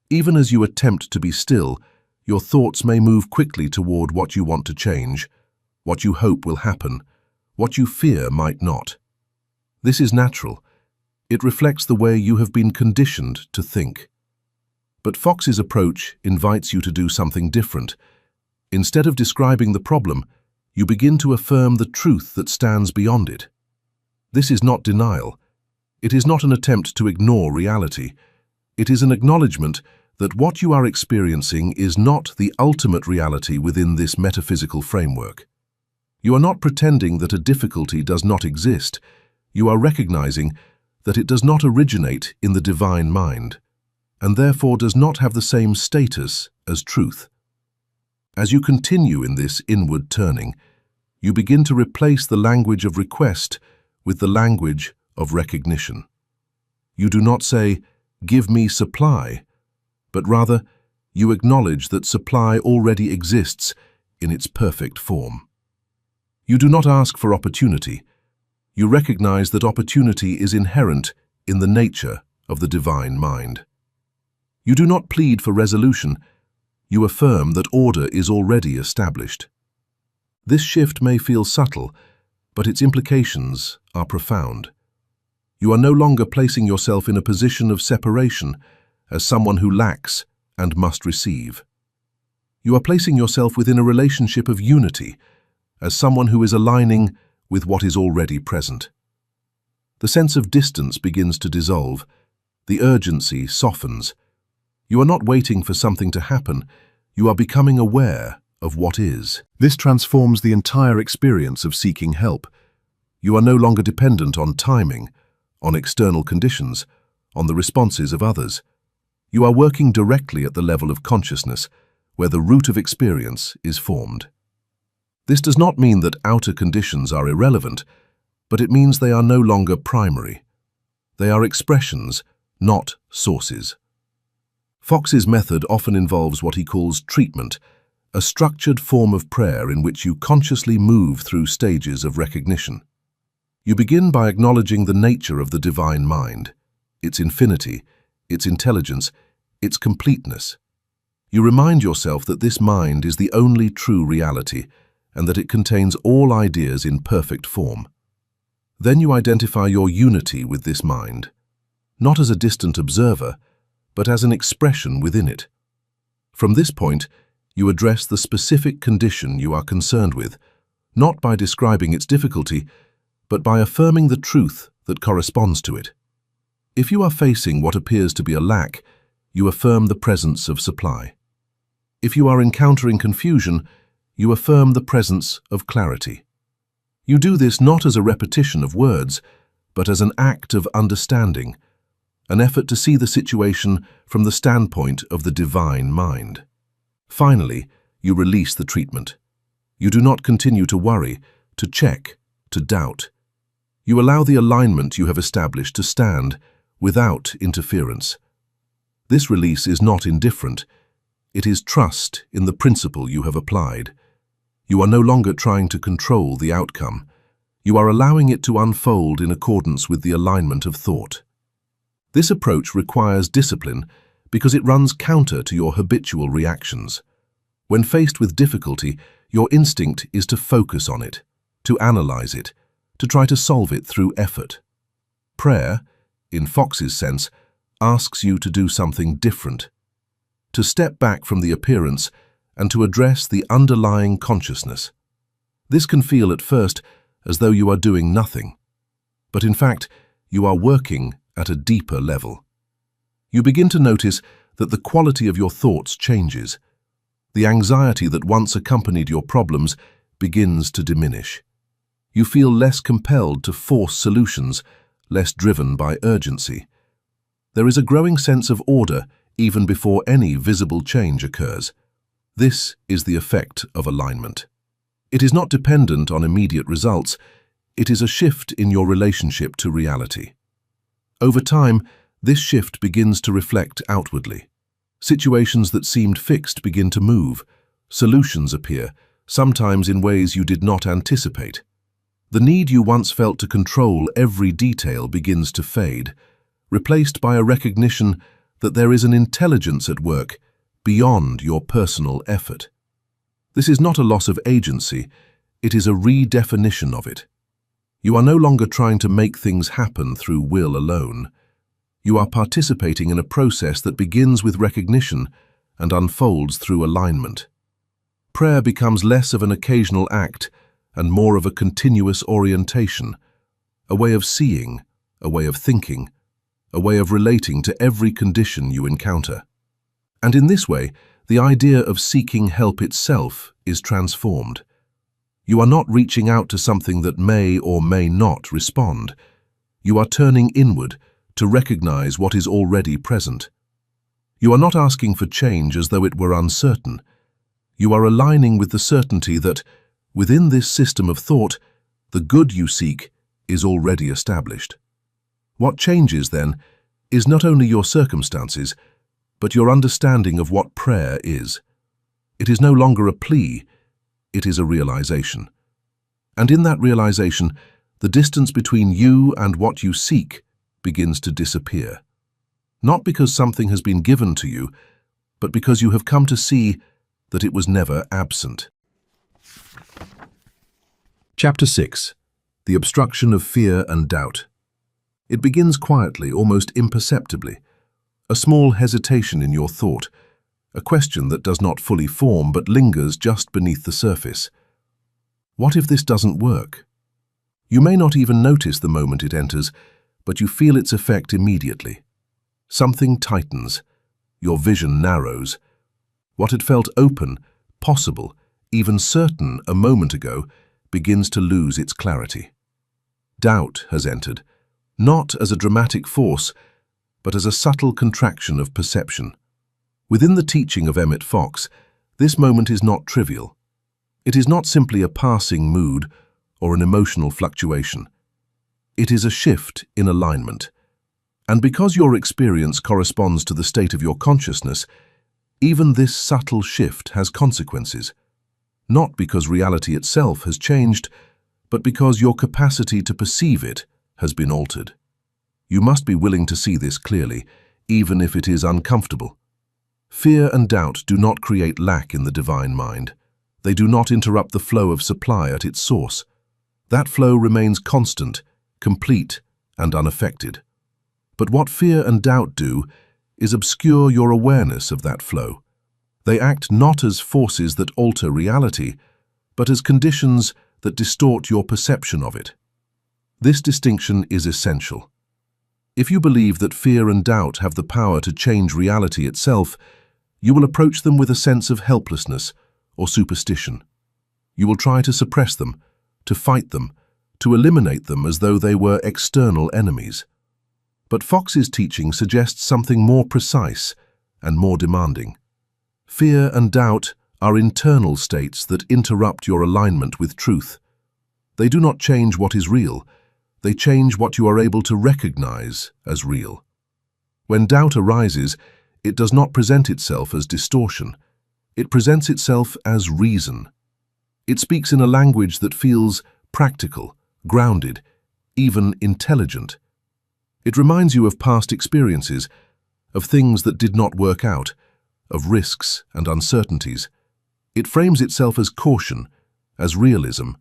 Even as you attempt to be still, your thoughts may move quickly toward what you want to change, what you hope will happen, what you fear might not. This is natural. It reflects the way you have been conditioned to think. But Fox's approach invites you to do something different. Instead of describing the problem, you begin to affirm the truth that stands beyond it. This is not denial. It is not an attempt to ignore reality. It is an acknowledgement that what you are experiencing is not the ultimate reality within this metaphysical framework. You are not pretending that a difficulty does not exist. You are recognizing that it does not originate in the divine mind. and therefore does not have the same status as truth. As you continue in this inward turning, you begin to replace the language of request with the language of recognition. You do not say, "Give me supply," but rather, you acknowledge that supply already exists in its perfect form. You do not ask for opportunity. You recognize that opportunity is inherent in the nature of the divine mind. You do not plead for resolution. You affirm that order is already established. This shift may feel subtle, but its implications are profound. You are no longer placing yourself in a position of separation as someone who lacks and must receive. You are placing yourself within a relationship of unity as someone who is aligning with what is already present. The sense of distance begins to dissolve. The urgency softens. You are not waiting for something to happen. You are becoming aware of what is. This transforms the entire experience of seeking help. You are no longer dependent on timing, on external conditions, on the responses of others. You are working directly at the level of consciousness, where the root of experience is formed. This does not mean that outer conditions are irrelevant, but it means they are no longer primary. They are expressions, not sources. Fox's method often involves what he calls treatment, a structured form of prayer in which you consciously move through stages of recognition. You begin by acknowledging the nature of the divine mind, its infinity, its intelligence, its completeness. You remind yourself that this mind is the only true reality and that it contains all ideas in perfect form. Then you identify your unity with this mind, not as a distant observer, but as an expression within it. From this point, you address the specific condition you are concerned with, not by describing its difficulty, but by affirming the truth that corresponds to it. If you are facing what appears to be a lack, you affirm the presence of supply. If you are encountering confusion, you affirm the presence of clarity. You do this not as a repetition of words, but as an act of understanding, an effort to see the situation from the standpoint of the divine mind. Finally, you release the treatment. You do not continue to worry, to check, to doubt. You allow the alignment you have established to stand without interference. This release is not indifferent. It is trust in the principle you have applied. You are no longer trying to control the outcome. You are allowing it to unfold in accordance with the alignment of thought. This approach requires discipline because it runs counter to your habitual reactions. When faced with difficulty, your instinct is to focus on it, to analyze it, to try to solve it through effort. Prayer, in Fox's sense, asks you to do something different, to step back from the appearance and to address the underlying consciousness. This can feel at first as though you are doing nothing, but in fact, you are working at a deeper level. You begin to notice that the quality of your thoughts changes. The anxiety that once accompanied your problems begins to diminish. You feel less compelled to force solutions, less driven by urgency. There is a growing sense of order even before any visible change occurs. This is the effect of alignment. It is not dependent on immediate results. It is a shift in your relationship to reality. Over time, this shift begins to reflect outwardly. Situations that seemed fixed begin to move. Solutions appear, sometimes in ways you did not anticipate. The need you once felt to control every detail begins to fade, replaced by a recognition that there is an intelligence at work beyond your personal effort. This is not a loss of agency, it is a redefinition of it. You are no longer trying to make things happen through will alone. You are participating in a process that begins with recognition and unfolds through alignment. Prayer becomes less of an occasional act and more of a continuous orientation, a way of seeing, a way of thinking, a way of relating to every condition you encounter. And in this way, the idea of seeking help itself is transformed. You are not reaching out to something that may or may not respond. You are turning inward to recognize what is already present. You are not asking for change as though it were uncertain. You are aligning with the certainty that, within this system of thought, the good you seek is already established. What changes, then, is not only your circumstances, but your understanding of what prayer is. It is no longer a plea, it is a realization. And in that realization, the distance between you and what you seek begins to disappear. Not because something has been given to you, but because you have come to see that it was never absent. Chapter 6. The Obstruction of Fear and Doubt. It begins quietly, almost imperceptibly. A small hesitation in your thought, a question that does not fully form but lingers just beneath the surface. What if this doesn't work? You may not even notice the moment it enters, but you feel its effect immediately. Something tightens. Your vision narrows. What had felt open, possible, even certain a moment ago begins to lose its clarity. Doubt has entered, not as a dramatic force, but as a subtle contraction of perception. Within the teaching of Emmet Fox, this moment is not trivial. It is not simply a passing mood or an emotional fluctuation. It is a shift in alignment. And because your experience corresponds to the state of your consciousness, even this subtle shift has consequences. Not because reality itself has changed, but because your capacity to perceive it has been altered. You must be willing to see this clearly, even if it is uncomfortable. Fear and doubt do not create lack in the divine mind. They do not interrupt the flow of supply at its source. That flow remains constant, complete, and unaffected. But what fear and doubt do is obscure your awareness of that flow. They act not as forces that alter reality, but as conditions that distort your perception of it. This distinction is essential. If you believe that fear and doubt have the power to change reality itself, you will approach them with a sense of helplessness or superstition. You will try to suppress them, to fight them, to eliminate them as though they were external enemies. But Fox's teaching suggests something more precise and more demanding. Fear and doubt are internal states that interrupt your alignment with truth. They do not change what is real, they change what you are able to recognize as real. When doubt arises, it does not present itself as distortion. It presents itself as reason. It speaks in a language that feels practical, grounded, even intelligent. It reminds you of past experiences, of things that did not work out, of risks and uncertainties. It frames itself as caution, as realism,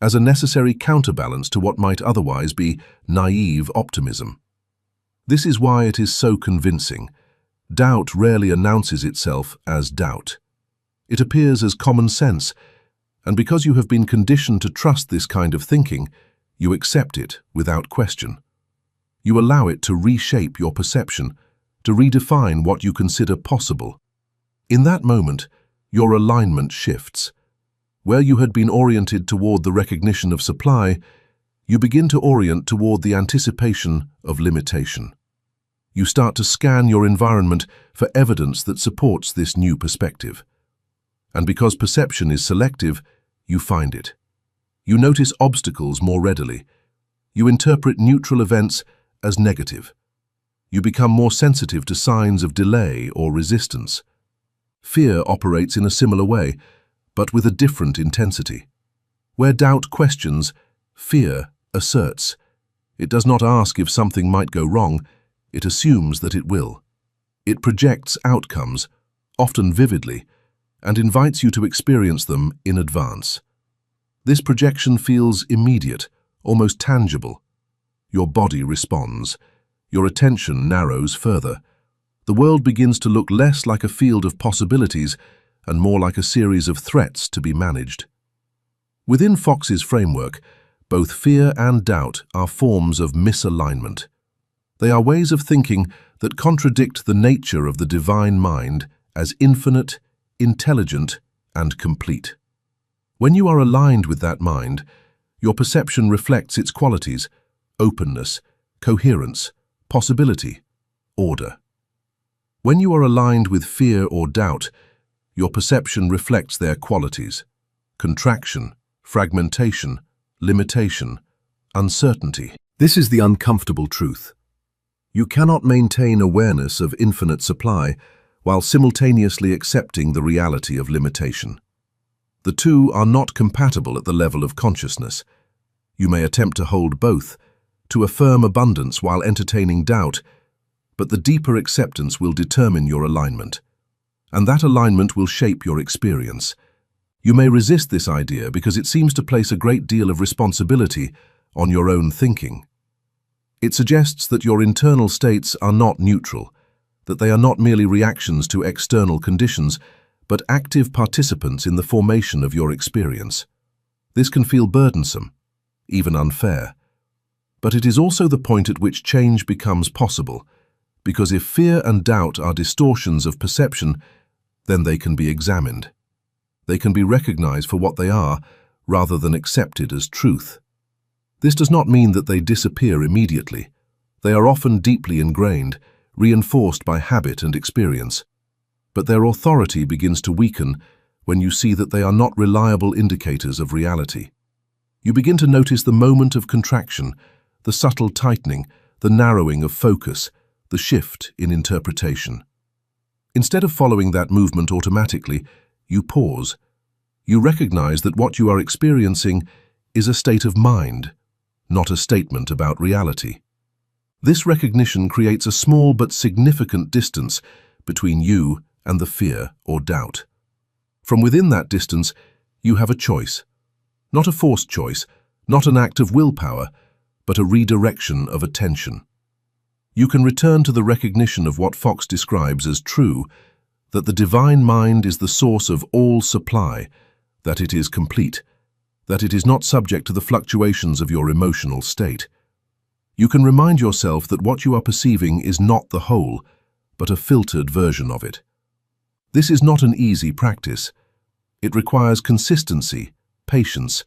as a necessary counterbalance to what might otherwise be naive optimism. This is why it is so convincing. Doubt rarely announces itself as doubt. It appears as common sense, and because you have been conditioned to trust this kind of thinking, you accept it without question. You allow it to reshape your perception, to redefine what you consider possible. In that moment, your alignment shifts. Where you had been oriented toward the recognition of supply, you begin to orient toward the anticipation of limitation. You start to scan your environment for evidence that supports this new perspective. And because perception is selective, you find it. You notice obstacles more readily. You interpret neutral events as negative. You become more sensitive to signs of delay or resistance. Fear operates in a similar way, but with a different intensity. Where doubt questions, fear asserts. It does not ask if something might go wrong, it assumes that it will. It projects outcomes, often vividly, and invites you to experience them in advance. This projection feels immediate, almost tangible. Your body responds. Your attention narrows further. The world begins to look less like a field of possibilities and more like a series of threats to be managed. Within Fox's framework, both fear and doubt are forms of misalignment. They are ways of thinking that contradict the nature of the divine mind as infinite, intelligent, and complete. When you are aligned with that mind, your perception reflects its qualities: openness, coherence, possibility, order. When you are aligned with fear or doubt, your perception reflects their qualities: contraction, fragmentation, limitation, uncertainty. This is the uncomfortable truth. You cannot maintain awareness of infinite supply while simultaneously accepting the reality of limitation. The two are not compatible at the level of consciousness. You may attempt to hold both, to affirm abundance while entertaining doubt, but the deeper acceptance will determine your alignment, and that alignment will shape your experience. You may resist this idea because it seems to place a great deal of responsibility on your own thinking. It suggests that your internal states are not neutral, that they are not merely reactions to external conditions, but active participants in the formation of your experience. This can feel burdensome, even unfair. But it is also the point at which change becomes possible, because if fear and doubt are distortions of perception, then they can be examined. They can be recognized for what they are, rather than accepted as truth. This does not mean that they disappear immediately. They are often deeply ingrained, reinforced by habit and experience. But their authority begins to weaken when you see that they are not reliable indicators of reality. You begin to notice the moment of contraction, the subtle tightening, the narrowing of focus, the shift in interpretation. Instead of following that movement automatically, you pause. You recognize that what you are experiencing is a state of mind, not a statement about reality. This recognition creates a small but significant distance between you and the fear or doubt. From within that distance, you have a choice. Not a forced choice, not an act of willpower, but a redirection of attention. You can return to the recognition of what Fox describes as true, that the divine mind is the source of all supply, that it is complete, that it is not subject to the fluctuations of your emotional state. You can remind yourself that what you are perceiving is not the whole, but a filtered version of it. This is not an easy practice. It requires consistency, patience,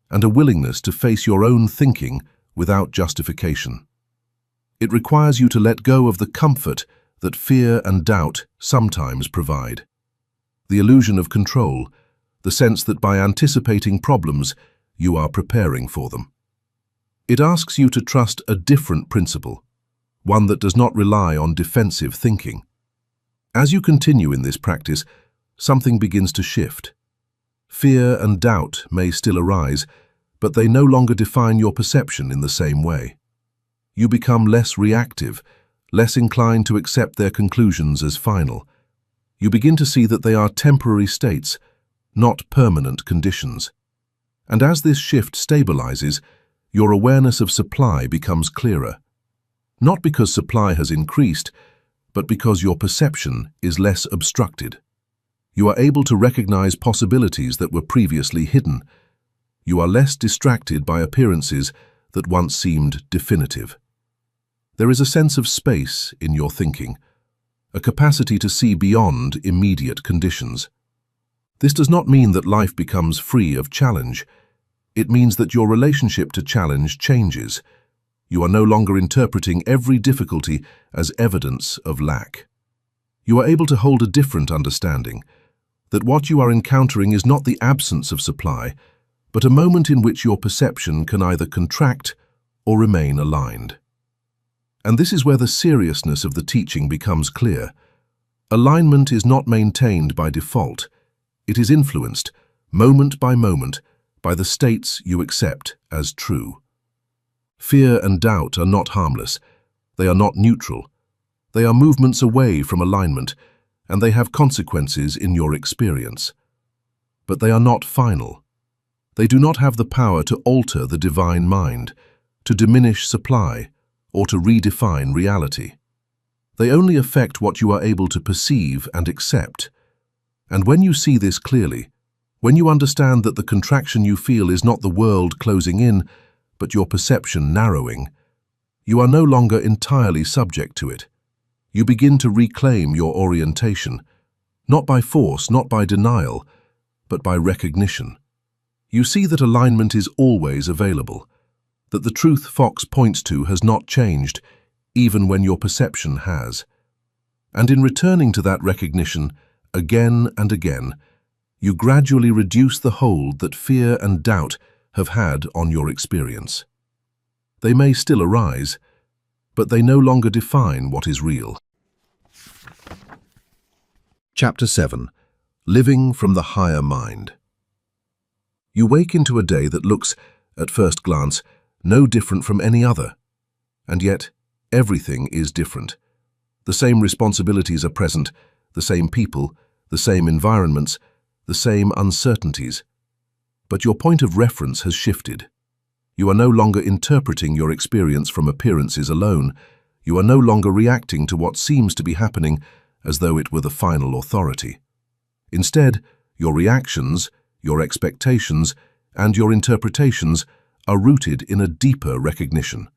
and a willingness to face your own thinking without justification. It requires you to let go of the comfort that fear and doubt sometimes provide. The illusion of control, the sense that by anticipating problems, you are preparing for them. It asks you to trust a different principle, one that does not rely on defensive thinking. As you continue in this practice, something begins to shift. Fear and doubt may still arise, but they no longer define your perception in the same way. You become less reactive, less inclined to accept their conclusions as final. You begin to see that they are temporary states, not permanent conditions. And as this shift stabilizes, your awareness of supply becomes clearer. Not because supply has increased, but because your perception is less obstructed. You are able to recognize possibilities that were previously hidden. You are less distracted by appearances that once seemed definitive. There is a sense of space in your thinking, a capacity to see beyond immediate conditions. This does not mean that life becomes free of challenge. It means that your relationship to challenge changes. You are no longer interpreting every difficulty as evidence of lack. You are able to hold a different understanding, that what you are encountering is not the absence of supply, but a moment in which your perception can either contract or remain aligned. And this is where the seriousness of the teaching becomes clear. Alignment is not maintained by default. It is influenced, moment by moment, by the states you accept as true. Fear and doubt are not harmless. They are not neutral. They are movements away from alignment, and they have consequences in your experience. But they are not final. They do not have the power to alter the divine mind, to diminish supply, or to redefine reality. They only affect what you are able to perceive and accept. And when you see this clearly, when you understand that the contraction you feel is not the world closing in, but your perception narrowing, you are no longer entirely subject to it. You begin to reclaim your orientation, not by force, not by denial, but by recognition. You see that alignment is always available, that the truth Fox points to has not changed, even when your perception has. And in returning to that recognition again and again, you gradually reduce the hold that fear and doubt have had on your experience. They may still arise, but they no longer define what is real. Chapter 7. Living from the Higher Mind. You wake into a day that looks, at first glance, no different from any other. And yet, everything is different. The same responsibilities are present, the same people, the same environments, the same uncertainties. But your point of reference has shifted. You are no longer interpreting your experience from appearances alone. You are no longer reacting to what seems to be happening as though it were the final authority. Instead, your reactions, your expectations, and your interpretations are rooted in a deeper recognition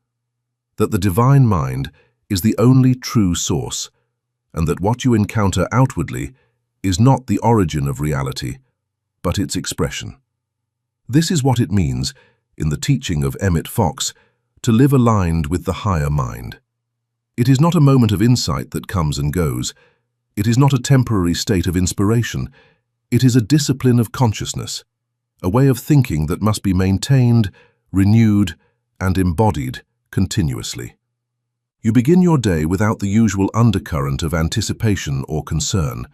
that the divine mind is the only true source, and that what you encounter outwardly is not the origin of reality, but its expression. This is what it means, in the teaching of Emmet, to live aligned with the higher mind. It is not a moment of insight that comes and goes. It is not a temporary state of inspiration. It is a discipline of consciousness, a way of thinking that must be maintained, renewed, and embodied continuously. You begin your day without the usual undercurrent of anticipation or concern,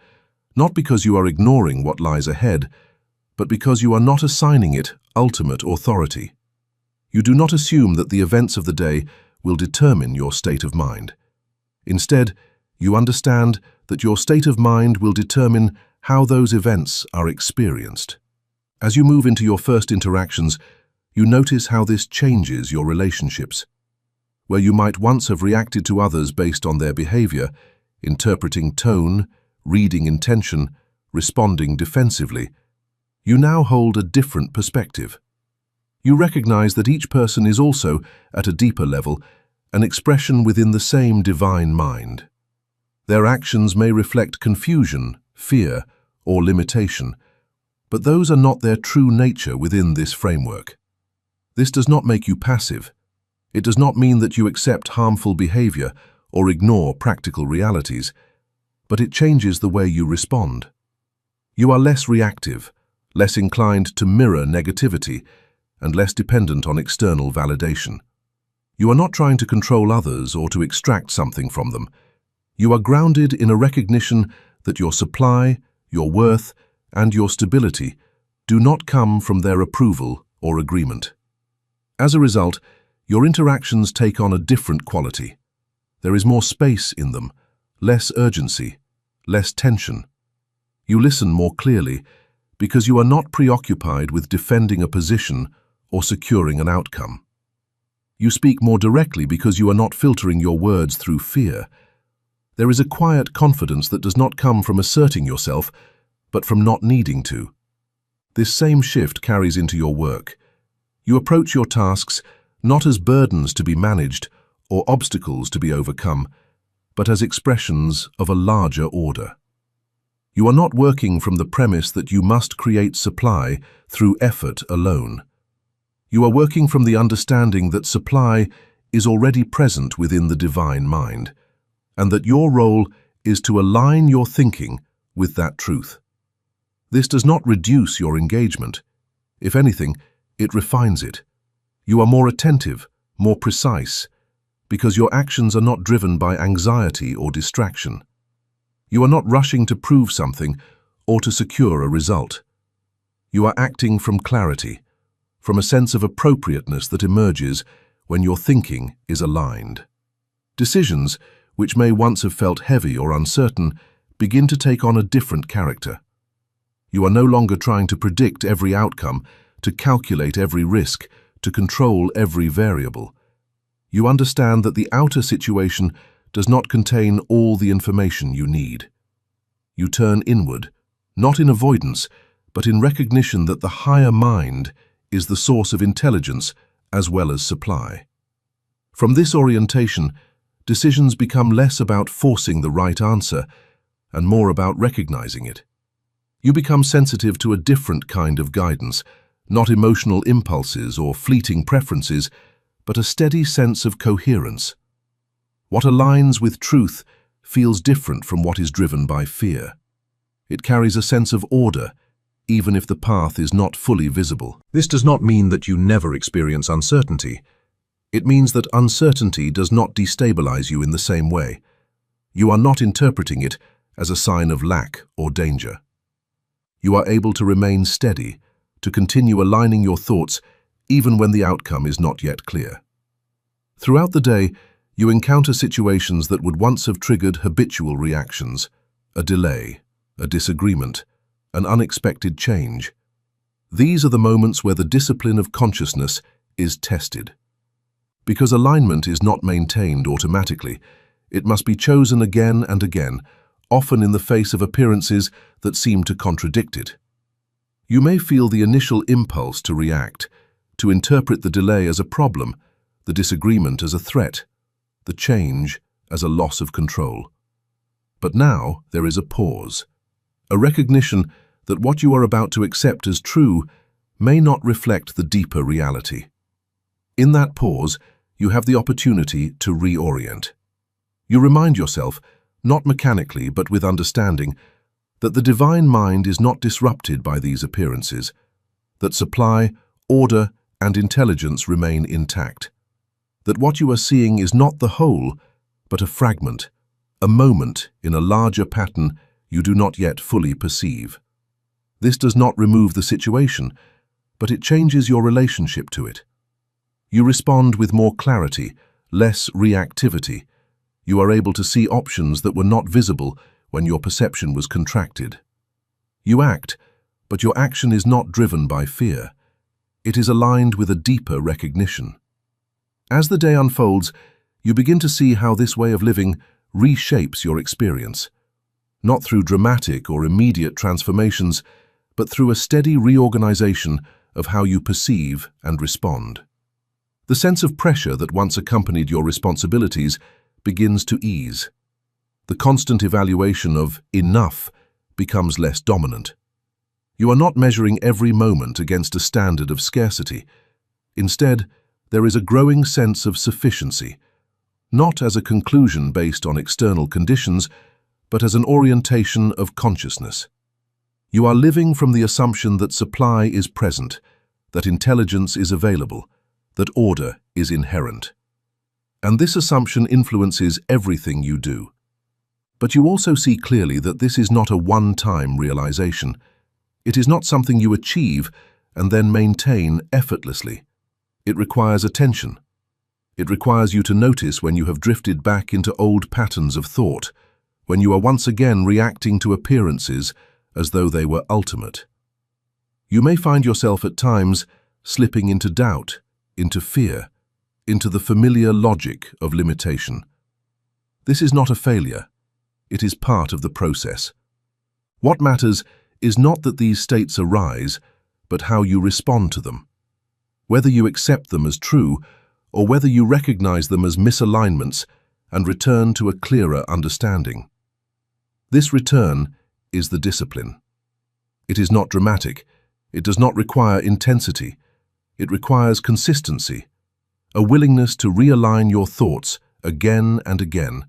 not because you are ignoring what lies ahead, but because you are not assigning it ultimate authority. You do not assume that the events of the day will determine your state of mind. Instead, you understand that your state of mind will determine how those events are experienced. As you move into your first interactions, you notice how this changes your relationships. Where you might once have reacted to others based on their behavior, interpreting tone, reading intention, responding defensively, you now hold a different perspective. You recognize that each person is also, at a deeper level, an expression within the same divine mind. Their actions may reflect confusion, fear, or limitation, but those are not their true nature within this framework. This does not make you passive. It does not mean that you accept harmful behavior or ignore practical realities, but it changes the way you respond. You are less reactive, less inclined to mirror negativity, and less dependent on external validation. You are not trying to control others or to extract something from them. You are grounded in a recognition that your supply, your worth, and your stability do not come from their approval or agreement. As a result, your interactions take on a different quality. There is more space in them, less urgency, less tension. You listen more clearly because you are not preoccupied with defending a position or securing an outcome. You speak more directly because you are not filtering your words through fear. There is a quiet confidence that does not come from asserting yourself, but from not needing to. This same shift carries into your work. You approach your tasks not as burdens to be managed or obstacles to be overcome, but as expressions of a larger order. You are not working from the premise that you must create supply through effort alone. You are working from the understanding that supply is already present within the divine mind, and that your role is to align your thinking with that truth. This does not reduce your engagement. If anything, it refines it. You are more attentive, more precise, because your actions are not driven by anxiety or distraction. You are not rushing to prove something or to secure a result. You are acting from clarity, from a sense of appropriateness that emerges when your thinking is aligned. Decisions, which may once have felt heavy or uncertain, begin to take on a different character. You are no longer trying to predict every outcome, to calculate every risk, to control every variable. You understand that the outer situation does not contain all the information you need. You turn inward, not in avoidance, but in recognition that the higher mind is the source of intelligence as well as supply. From this orientation, decisions become less about forcing the right answer and more about recognizing it. You become sensitive to a different kind of guidance, not emotional impulses or fleeting preferences, but a steady sense of coherence. What aligns with truth feels different from what is driven by fear. It carries a sense of order, even if the path is not fully visible. This does not mean that you never experience uncertainty. It means that uncertainty does not destabilize you in the same way. You are not interpreting it as a sign of lack or danger. You are able to remain steady, to continue aligning your thoughts even when the outcome is not yet clear. Throughout the day, you encounter situations that would once have triggered habitual reactions, a delay, a disagreement, an unexpected change. These are the moments where the discipline of consciousness is tested. Because alignment is not maintained automatically, it must be chosen again and again, often in the face of appearances that seem to contradict it. You may feel the initial impulse to react, to interpret the delay as a problem, the disagreement as a threat, the change as a loss of control. But now there is a pause, a recognition that what you are about to accept as true may not reflect the deeper reality. In that pause, you have the opportunity to reorient. You remind yourself, not mechanically but with understanding, that the divine mind is not disrupted by these appearances, that supply, order, and intelligence remain intact, that what you are seeing is not the whole, but a fragment, a moment in a larger pattern you do not yet fully perceive. This does not remove the situation, but it changes your relationship to it. You respond with more clarity, less reactivity. You are able to see options that were not visible when your perception was contracted. You act, but your action is not driven by fear. It is aligned with a deeper recognition. As the day unfolds, you begin to see how this way of living reshapes your experience, not through dramatic or immediate transformations, but through a steady reorganization of how you perceive and respond. The sense of pressure that once accompanied your responsibilities begins to ease. The constant evaluation of enough becomes less dominant. You are not measuring every moment against a standard of scarcity. Instead, there is a growing sense of sufficiency, not as a conclusion based on external conditions, but as an orientation of consciousness. You are living from the assumption that supply is present, that intelligence is available, that order is inherent. And this assumption influences everything you do. But you also see clearly that this is not a one-time realization. It is not something you achieve and then maintain effortlessly. It requires attention. It requires you to notice when you have drifted back into old patterns of thought, when you are once again reacting to appearances as though they were ultimate. You may find yourself at times slipping into doubt, into fear, into the familiar logic of limitation. This is not a failure. It is part of the process. What matters is not that these states arise, but how you respond to them. Whether you accept them as true, or whether you recognize them as misalignments and return to a clearer understanding. This return is the discipline. It is not dramatic. It does not require intensity. It requires consistency, a willingness to realign your thoughts again and again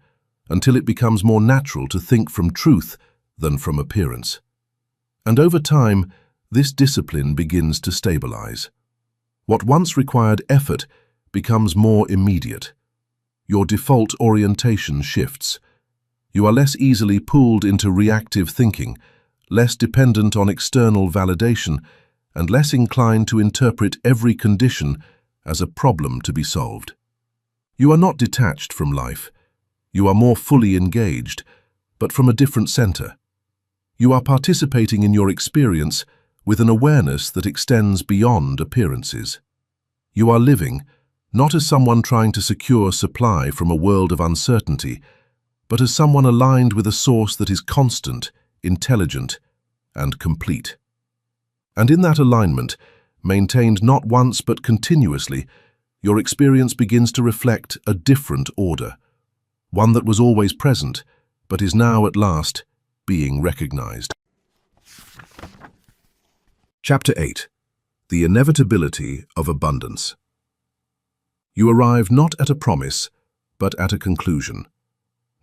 until it becomes more natural to think from truth than from appearance. And over time, this discipline begins to stabilize. What once required effort becomes more immediate. Your default orientation shifts. You are less easily pulled into reactive thinking, less dependent on external validation, and less inclined to interpret every condition as a problem to be solved. You are not detached from life. You are more fully engaged, but from a different center. You are participating in your experience with an awareness that extends beyond appearances. You are living, not as someone trying to secure supply from a world of uncertainty, but as someone aligned with a source that is constant, intelligent, and complete. And in that alignment, maintained not once but continuously, your experience begins to reflect a different order, one that was always present, but is now at last being recognized. Chapter 8. The Inevitability of Abundance. You arrive not at a promise, but at a conclusion.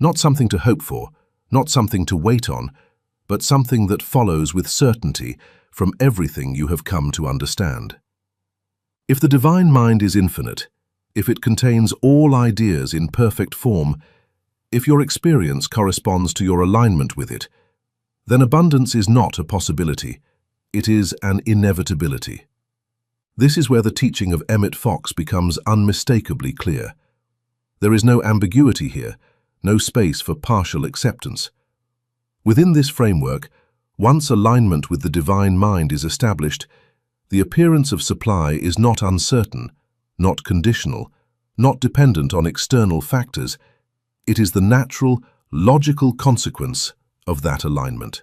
Not something to hope for, not something to wait on, but something that follows with certainty from everything you have come to understand. If the divine mind is infinite, if it contains all ideas in perfect form, if your experience corresponds to your alignment with it, then abundance is not a possibility, it is an inevitability. This is where the teaching of Emmet becomes unmistakably clear. There is no ambiguity here, no space for partial acceptance. Within this framework, once alignment with the divine mind is established, the appearance of supply is not uncertain, not conditional, not dependent on external factors. It is the natural, logical consequence of that alignment.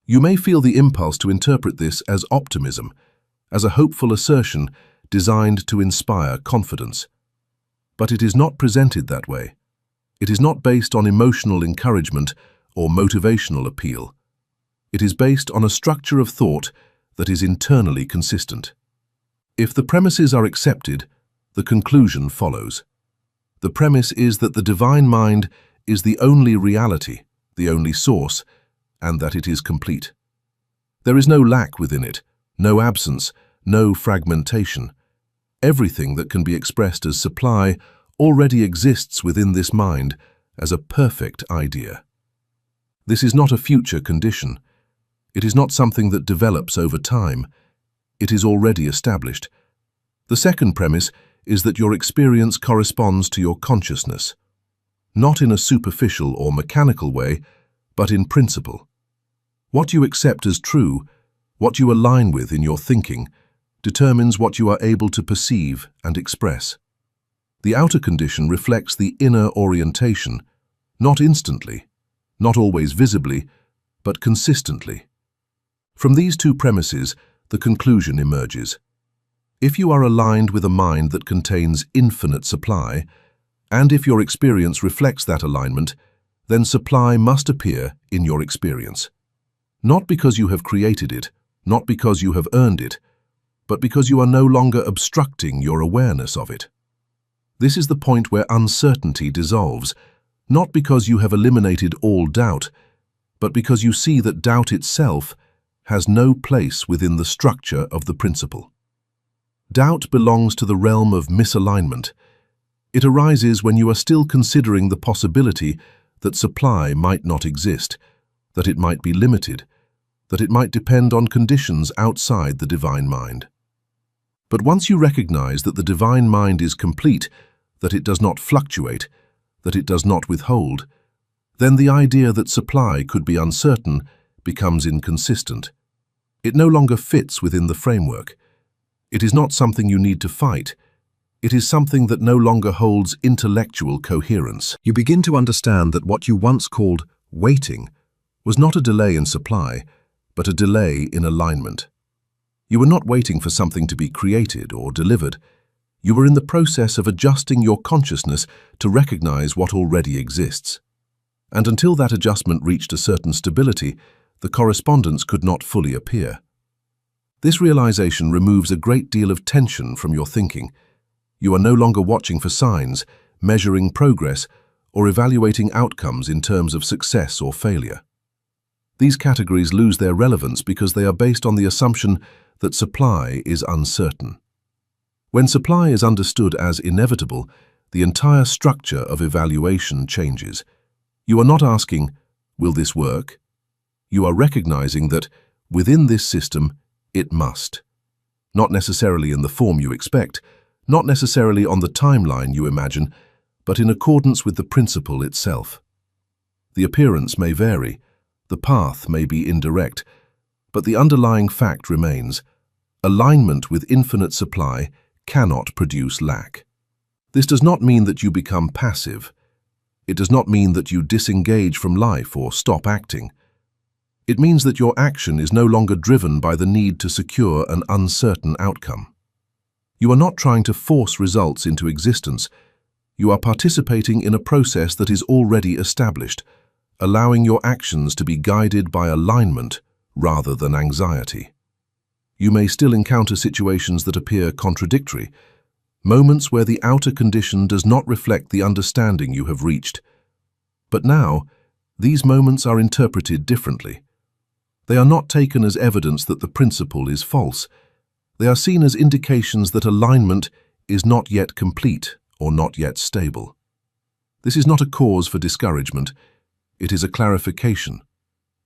You may feel the impulse to interpret this as optimism, as a hopeful assertion designed to inspire confidence. But it is not presented that way. It is not based on emotional encouragement or motivational appeal. It is based on a structure of thought that is internally consistent. If the premises are accepted, the conclusion follows. The premise is that the divine mind is the only reality, the only source, and that it is complete. There is no lack within it, no absence, no fragmentation. Everything that can be expressed as supply already exists within this mind as a perfect idea. This is not a future condition. It is not something that develops over time. It is already established. The second premise is that your experience corresponds to your consciousness, not in a superficial or mechanical way, but in principle. What you accept as true, what you align with in your thinking, determines what you are able to perceive and express. The outer condition reflects the inner orientation, not instantly, not always visibly, but consistently. From these two premises, the conclusion emerges. If you are aligned with a mind that contains infinite supply, and if your experience reflects that alignment, then supply must appear in your experience. Not because you have created it, not because you have earned it, but because you are no longer obstructing your awareness of it. This is the point where uncertainty dissolves, not because you have eliminated all doubt, but because you see that doubt itself has no place within the structure of the principle. Doubt belongs to the realm of misalignment. It arises when you are still considering the possibility that supply might not exist, that it might be limited, that it might depend on conditions outside the divine mind. But once you recognize that the divine mind is complete, that it does not fluctuate, that it does not withhold, then the idea that supply could be uncertain becomes inconsistent. It no longer fits within the framework. It is not something you need to fight. It is something that no longer holds intellectual coherence. You begin to understand that what you once called waiting was not a delay in supply, but a delay in alignment. You were not waiting for something to be created or delivered. You were in the process of adjusting your consciousness to recognize what already exists. And until that adjustment reached a certain stability, the correspondence could not fully appear. This realization removes a great deal of tension from your thinking. You are no longer watching for signs, measuring progress, or evaluating outcomes in terms of success or failure. These categories lose their relevance because they are based on the assumption that supply is uncertain. When supply is understood as inevitable, the entire structure of evaluation changes. You are not asking, will this work? You are recognizing that, within this system, it must. Not necessarily in the form you expect, not necessarily on the timeline you imagine, but in accordance with the principle itself. The appearance may vary, the path may be indirect, but the underlying fact remains: alignment with infinite supply cannot produce lack. This does not mean that you become passive. It does not mean that you disengage from life or stop acting. It means that your action is no longer driven by the need to secure an uncertain outcome. You are not trying to force results into existence. You are participating in a process that is already established, allowing your actions to be guided by alignment rather than anxiety. You may still encounter situations that appear contradictory, moments where the outer condition does not reflect the understanding you have reached. But now, these moments are interpreted differently. They are not taken as evidence that the principle is false. They are seen as indications that alignment is not yet complete or not yet stable. This is not a cause for discouragement. It is a clarification.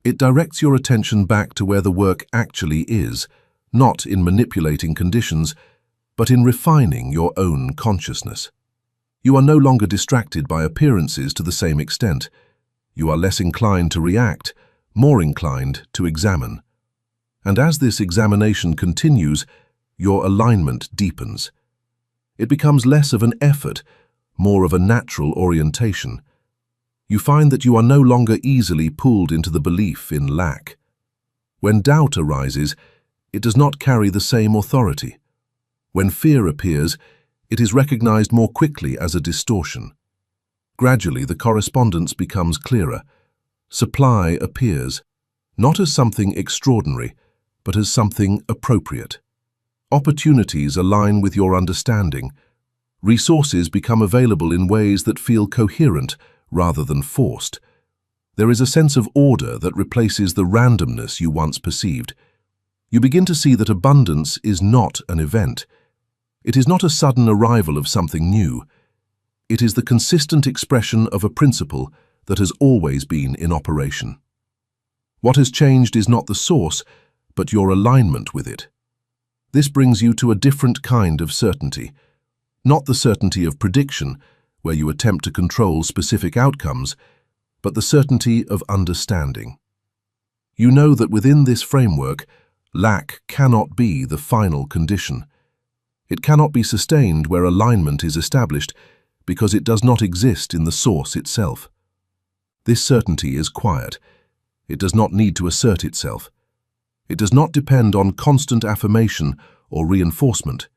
It directs your attention back to where the work actually is, not in manipulating conditions, but in refining your own consciousness. You are no longer distracted by appearances to the same extent. You are less inclined to react, more inclined to examine. And as this examination continues, your alignment deepens. It becomes less of an effort, more of a natural orientation. You find that you are no longer easily pulled into the belief in lack. When doubt arises, it does not carry the same authority. When fear appears, it is recognized more quickly as a distortion. Gradually, the correspondence becomes clearer. Supply appears, not as something extraordinary, but as something appropriate. Opportunities align with your understanding. Resources become available in ways that feel coherent rather than forced. There is a sense of order that replaces the randomness you once perceived. You begin to see that abundance is not an event. It is not a sudden arrival of something new. It is the consistent expression of a principle that has always been in operation. What has changed is not the source, but your alignment with it. This brings you to a different kind of certainty, not the certainty of prediction, where you attempt to control specific outcomes, but the certainty of understanding. You know that within this framework, lack cannot be the final condition. It cannot be sustained where alignment is established because it does not exist in the source itself. This certainty is quiet. It does not need to assert itself. It does not depend on constant affirmation or reinforcement.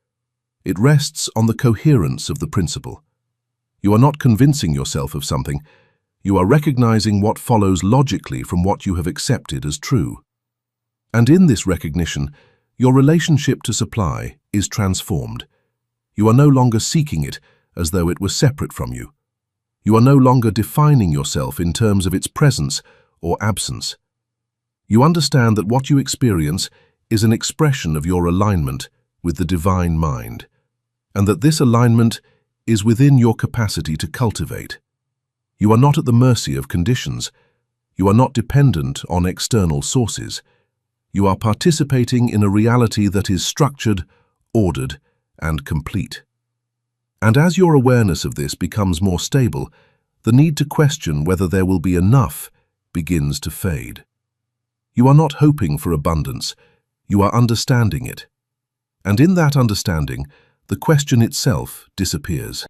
It rests on the coherence of the principle. You are not convincing yourself of something. You are recognizing what follows logically from what you have accepted as true. And in this recognition, your relationship to supply is transformed. You are no longer seeking it as though it were separate from you. You are no longer defining yourself in terms of its presence or absence. You understand that what you experience is an expression of your alignment with the divine mind, and that this alignment is within your capacity to cultivate. You are not at the mercy of conditions. You are not dependent on external sources. You are participating in a reality that is structured, ordered, and complete. And as your awareness of this becomes more stable, the need to question whether there will be enough begins to fade. You are not hoping for abundance, you are understanding it. And in that understanding, the question itself disappears.